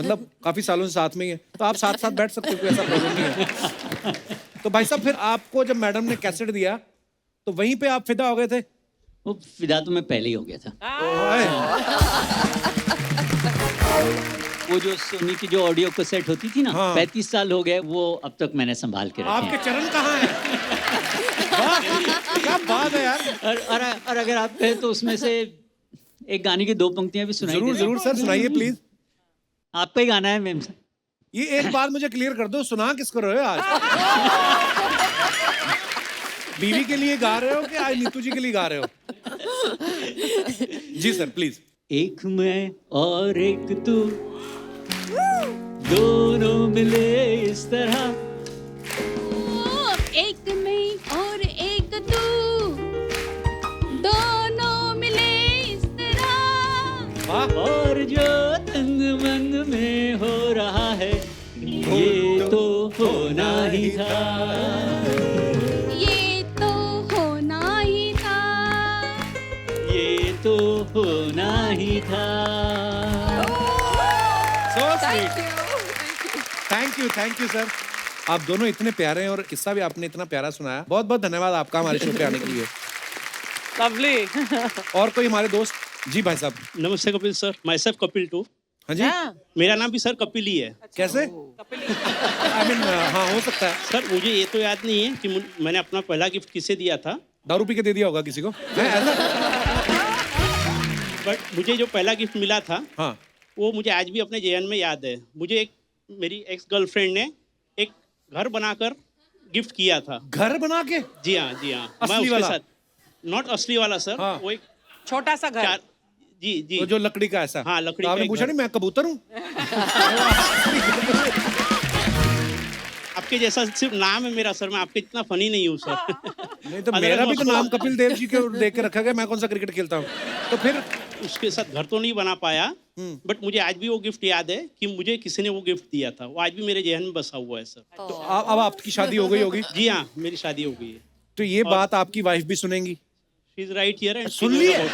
मतलब काफी सालों से साथ में ही है, तो आप साथ साथ बैठ सकते हो, कोई ऐसा प्रॉब्लम नहीं है। तो भाई साहब, फिर आपको जब मैडम ने कैसेट दिया तो वहीं पे आप फिदा हो गए थे? वो फिदा तो मैं पहले ही हो गया था। वो जो सोनी की जो ऑडियो कैसेट होती थी ना, हाँ। 35 साल हो गए, वो अब तक मैंने संभाल के रखे आपके हैं। चरण कहाँ हैं? वाह, क्या बात है यार। और अगर आप कहें तो उसमें से एक गाने की 2 पंक्तियां भी सुनाई जरूर दे। जरूर सर, सुनाइए प्लीज। आपका ही गाना है मैम। ये एक बात मुझे क्लियर कर दो, सुना किसको रहे हो आज? बीवी के लिए गा रहे हो कि आज नीतू जी के लिए गा रहे हो? जी सर प्लीज। एक मैं और एक तू, दोनों मिले इस तरह, एक मैं और एक तू, दोनों मिले इस तरह, और जो तंग मंग में हो रहा है ये तो होना ही था, ये तो होना ही था, ये तो होना ही था। Thank you sir. आप दोनों इतने प्यारे हैं और किस्सा भी आपने इतना प्यारा सुनाया। बहुत बहुत धन्यवाद आपका हमारे शो पे आने के लिए। लवली। और कोई हमारे दोस्त? जी भाई साहब। नमस्ते Kapil sir, myself Kapil too. हाँ जी। मेरा नाम भी सर कपिल ही है। कैसे? आई मीन हाँ, हो सकता है सर। मुझे ये तो याद नहीं है कि मैंने अपना पहला गिफ्ट किसे दिया था। दारू पी के दे दिया होगा किसी को। बट मुझे जो पहला गिफ्ट मिला था, हाँ, वो मुझे आज भी अपने जेहन में याद है। मुझे एक मेरी एक्स गर्लफ्रेंड ने एक घर बनाकर गिफ्ट किया था। घर बना के? जी हाँ, जी हाँ। मैं असली उसके वाला? साथ, नॉट असली वाला सर। हाँ। वो एक छोटा सा घर। जी जी, तो जो लकड़ी का ऐसा? हाँ, लकड़ी तो का आपने एक पूछा घर। नहीं मैं कबूतर हूँ? आपके जैसा सिर्फ नाम है मेरा सर, मैं आपके इतना फनी नहीं हूँ सर। नहीं तो मेरा भी तो नाम कपिल देव जी के देख के रखा गया। मैं कौन सा क्रिकेट खेलता हूँ? तो फिर उसके साथ घर तो नहीं बना पाया, बट मुझे आज भी वो गिफ्ट याद है कि मुझे किसी ने वो गिफ्ट दिया था। वो आज भी मेरे जहन में बसा हुआ है सर। तो अब आपकी शादी हो गई होगी? जी हाँ, मेरी शादी हो गई है। तो ये बात आपकी वाइफ भी सुनेंगी? She is right here and सुन ली है?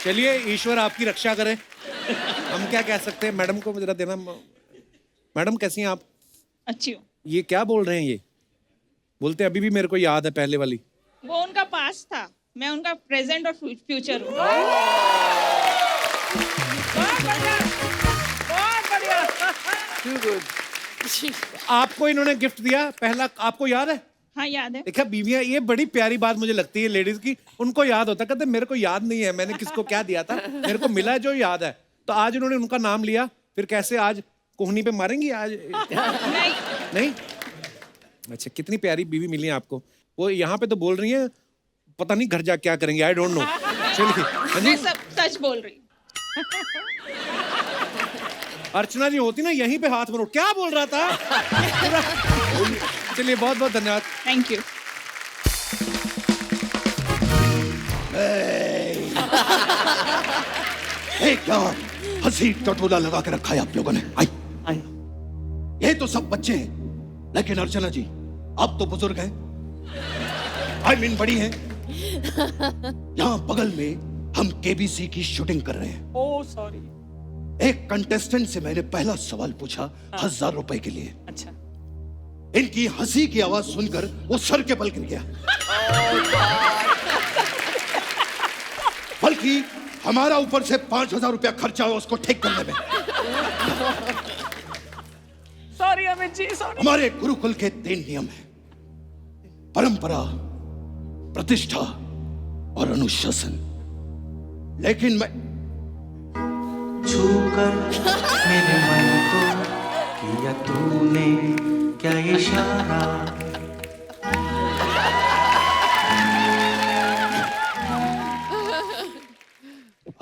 चलिए, ईश्वर आपकी रक्षा करे। हम क्या कह सकते हैं। मैडम को जरा देना। मैडम कैसी हैं आप? अच्छी हूँ। ये क्या बोल रहे हैं? ये बोलते अभी भी मेरे को याद है पहले वाली। वो उनका पास्ट था, मैं उनका प्रेजेंट और फ्यूचर हूँ। आपको इन्होंने गिफ्ट दिया पहला, आपको याद है? हाँ, याद है। देखा बीवियां, ये बड़ी प्यारी बात मुझे लगती है लेडीज की। उनको याद होता, कहते मेरे को याद नहीं है मैंने किसको क्या दिया था, मेरे को मिला जो याद है। तो आज उन्होंने उनका नाम लिया, फिर कैसे आज कोहनी पे मारेंगी आज? नहीं। अच्छा, कितनी प्यारी बीवी मिली है आपको। वो यहाँ पे तो बोल रही है पता नहीं घर जा क्या करेंगे, आई डोंट नो। चलिए। हाँ जी, मैं सब सच बोल रही हूँ। अर्चना जी होती ना यहीं पे हाथ मरो, क्या बोल रहा था? चलिए, बहुत बहुत धन्यवाद। Thank you. क्या हंसी टटोला लगा के रखा है आप लोगों ने। आई ये तो सब बच्चे हैं, लेकिन अर्चना जी आप तो बुजुर्ग हैं। आई मीन बड़ी हैं। यहाँ बगल में हम केबीसी की शूटिंग कर रहे हैं। Oh sorry. एक कंटेस्टेंट से मैंने पहला सवाल पूछा 1000 रुपए के लिए। अच्छा। इनकी हंसी की आवाज सुनकर वो सर के बल गिर गया। बल्कि हमारा ऊपर से 5000 रुपया खर्चा हुआ उसको ठीक करने में। Sorry Amit ji, sorry. हमारे गुरुकुल के 3 नियम हैं: परंपरा, प्रतिष्ठा और अनुशासन। लेकिन मैं छूकर मेरे मन को किया तूने क्या इशारा।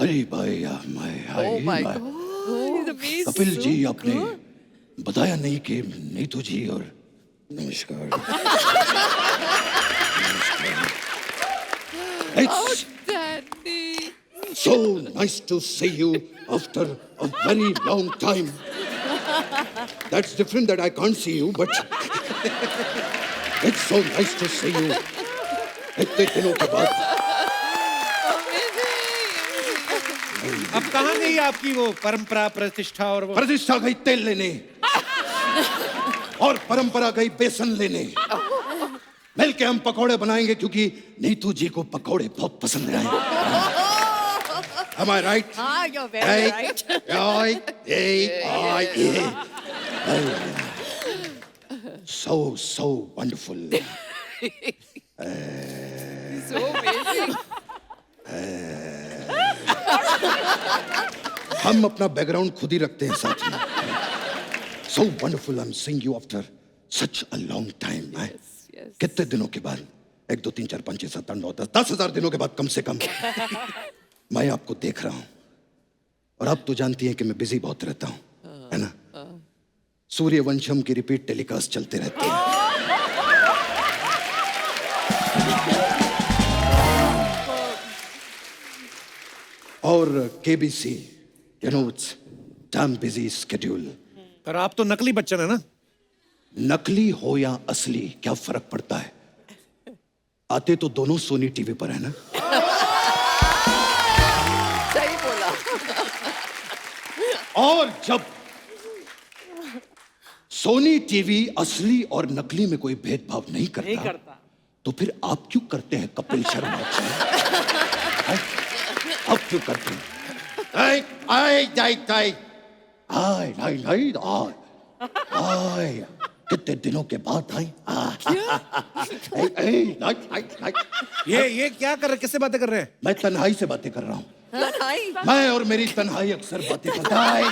अरे भाई Oh my God. He's amazing. Kapil ji आपने बताया नहीं कि नीतू जी और नमस्कार It's Daddy. so nice to see you after a very long time. That's different that I can't see you, but it's so nice to see you. इतने दिनों के बाद अब कहाँ गई आपकी वो परंपरा प्रतिष्ठा और वो प्रतिष्ठा गई तेल लेने और परंपरा गई बेसन लेने। मिल के हम पकौड़े बनाएंगे क्योंकि नीतू जी को पकौड़े बहुत पसंद हैं। Am I right? हाँ, you're very right. So wonderful. So amazing. हम अपना बैकग्राउंड खुद ही रखते हैं साथ में। So wonderful, I'm seeing you after such a long time. Yes. कितने दिनों के बाद? 1 2 3 4 5 6 7 8 9 10,000 दिनों के बाद कम से कम मैं आपको देख रहा हूँ। और आप तो जानती हैं कि मैं बिजी बहुत रहता हूँ, है ना? सूर्यवंशम की रिपीट टेलीकास्ट चलते रहते हैं। और KBC, you know, it's damn busy schedule. पर आप तो नकली बच्चन है ना? नकली हो या असली क्या फर्क पड़ता है? आते तो दोनों सोनी टीवी पर है ना? सही बोला। और जब सोनी टीवी असली और नकली में कोई भेदभाव नहीं करता, तो फिर आप क्यों करते हैं कपिल शर्मा? अब क्यों करते हैं? कितने दिनों के बाद आई। ये क्या कर रहे, किससे बातें कर रहे हैं? मैं तन्हाई से बातें कर रहा हूँ। मैं और मेरी तन्हाई अक्सर बातें करता है।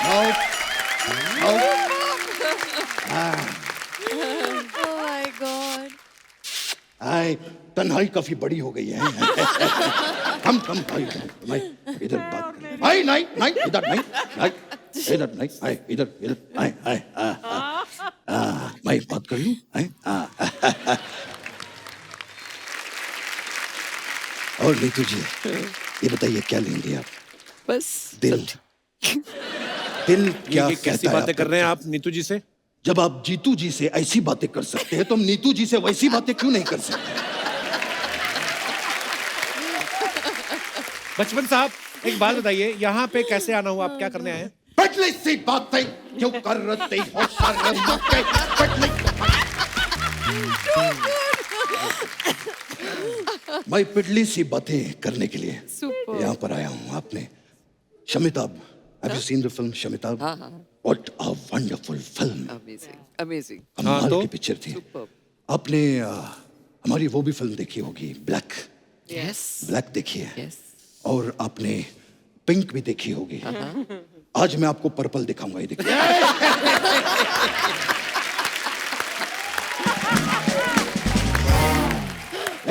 Oh my God. तन्हाई काफी बड़ी हो गई है। हम मैं इधर बात कर। नहीं इधर नहीं इधर मैं बात कर लूं। और नीतू जी ये बताइए क्या लेंगे आप? बस दिल क्या कैसी कहता है बातें कर रहे हैं आप नीतू जी से? जब आप जीतू जी से ऐसी बातें कर सकते हैं तो हम नीतू जी से वैसी बातें क्यों नहीं कर सकते? बचपन साहब एक बात बताइए, यहाँ पे कैसे आना हुआ, आप क्या करने आए हैं? पटली सी बातें क्यों कर रहे हो सारे मैं पिटली सी बातें करने के लिए यहाँ पर आया हूँ। आपने शमिताब, have you seen the film शमिताब? What a wonderful film. Amazing. कमाल की पिक्चर थी। आपने हमारी वो भी फिल्म देखी होगी, ब्लैक। ब्लैक देखी है। और आपने पिंक भी देखी होगी। आज मैं आपको पर्पल दिखाऊंगा, ये देखिए।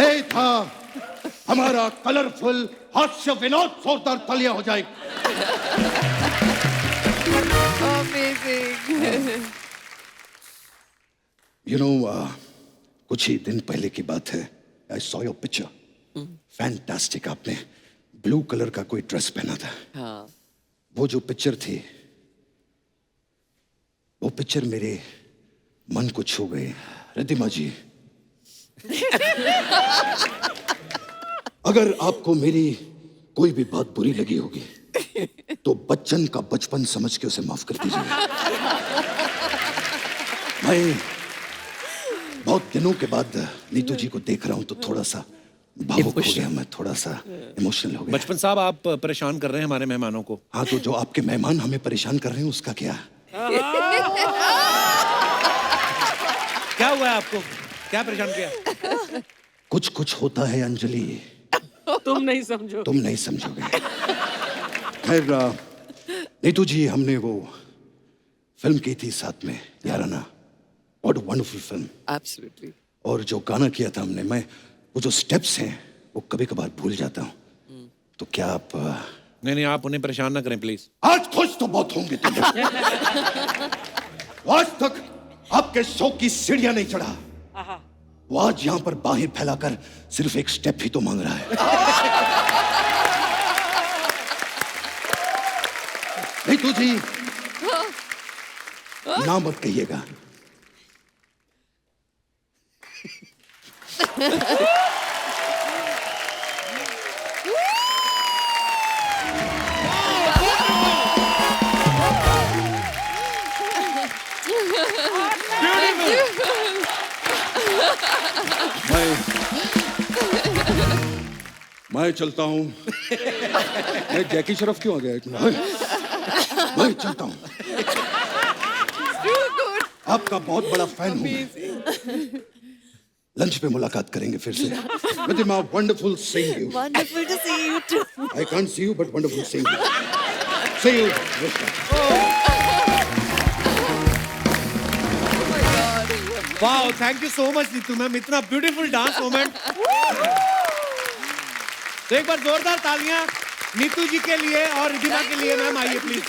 ये था हमारा कलरफुल हास्य विनोद, जोरदार तालियां हो जाए। Amazing. You know, कुछ ही दिन पहले की बात है। I saw your picture. Fantastic. आपने ब्लू कलर का कोई ड्रेस पहना था। हाँ। वो जो पिक्चर थी, वो पिक्चर मेरे मन को छू गई। रिद्धिमा जी, अगर आपको मेरी कोई भी बात बुरी लगी होगी तो बच्चन का बचपन समझ के उसे माफ कर दीजिए। मैं बहुत दिनों के बाद नीतू जी को देख रहा हूं तो थोड़ा सा भावुक हो गया, मैं थोड़ा सा इमोशनल हो गया। बचपन साहब आप परेशान कर रहे हैं हमारे मेहमानों को। हाँ, तो जो आपके मेहमान हमें परेशान कर रहे हैं उसका क्या? क्या हुआ है आपको, क्या परेशान किया? कुछ होता है अंजलि, तुम नहीं समझोगे। खैर नीतू जी, हमने वो फिल्म की थी साथ में, Yaarana. What a wonderful film. Absolutely. और जो गाना किया था हमने, मैं वो जो स्टेप्स हैं वो कभी कभार भूल जाता हूँ। तो क्या आप नहीं, आप उन्हें परेशान ना करें प्लीज। आज खुश तो बहुत होंगे तुम। आज तक आपके शो की सीढ़ियां नहीं चढ़ा, वो आज यहां पर बाहें फैलाकर सिर्फ एक स्टेप ही तो मांग रहा है। नीतू जी, ना मत कहिएगा। मैं चलता हूँ। मैं जैकी श्रॉफ क्यों आ गया इतना? मैं चलता हूँ। आपका बहुत बड़ा फैन हूँ। लंच पे मुलाकात करेंगे फिर से। Pratima, wonderful seeing you. Wonderful to see you too. I can't see you, but wonderful seeing you. See you. Wow, thank you so much Neetu ma'am, इतना ब्यूटीफुल डांस मोमेंट। तो एक बार जोरदार तालियां नीतू जी के लिए और रिधिमा के लिए। मैम आइए प्लीज।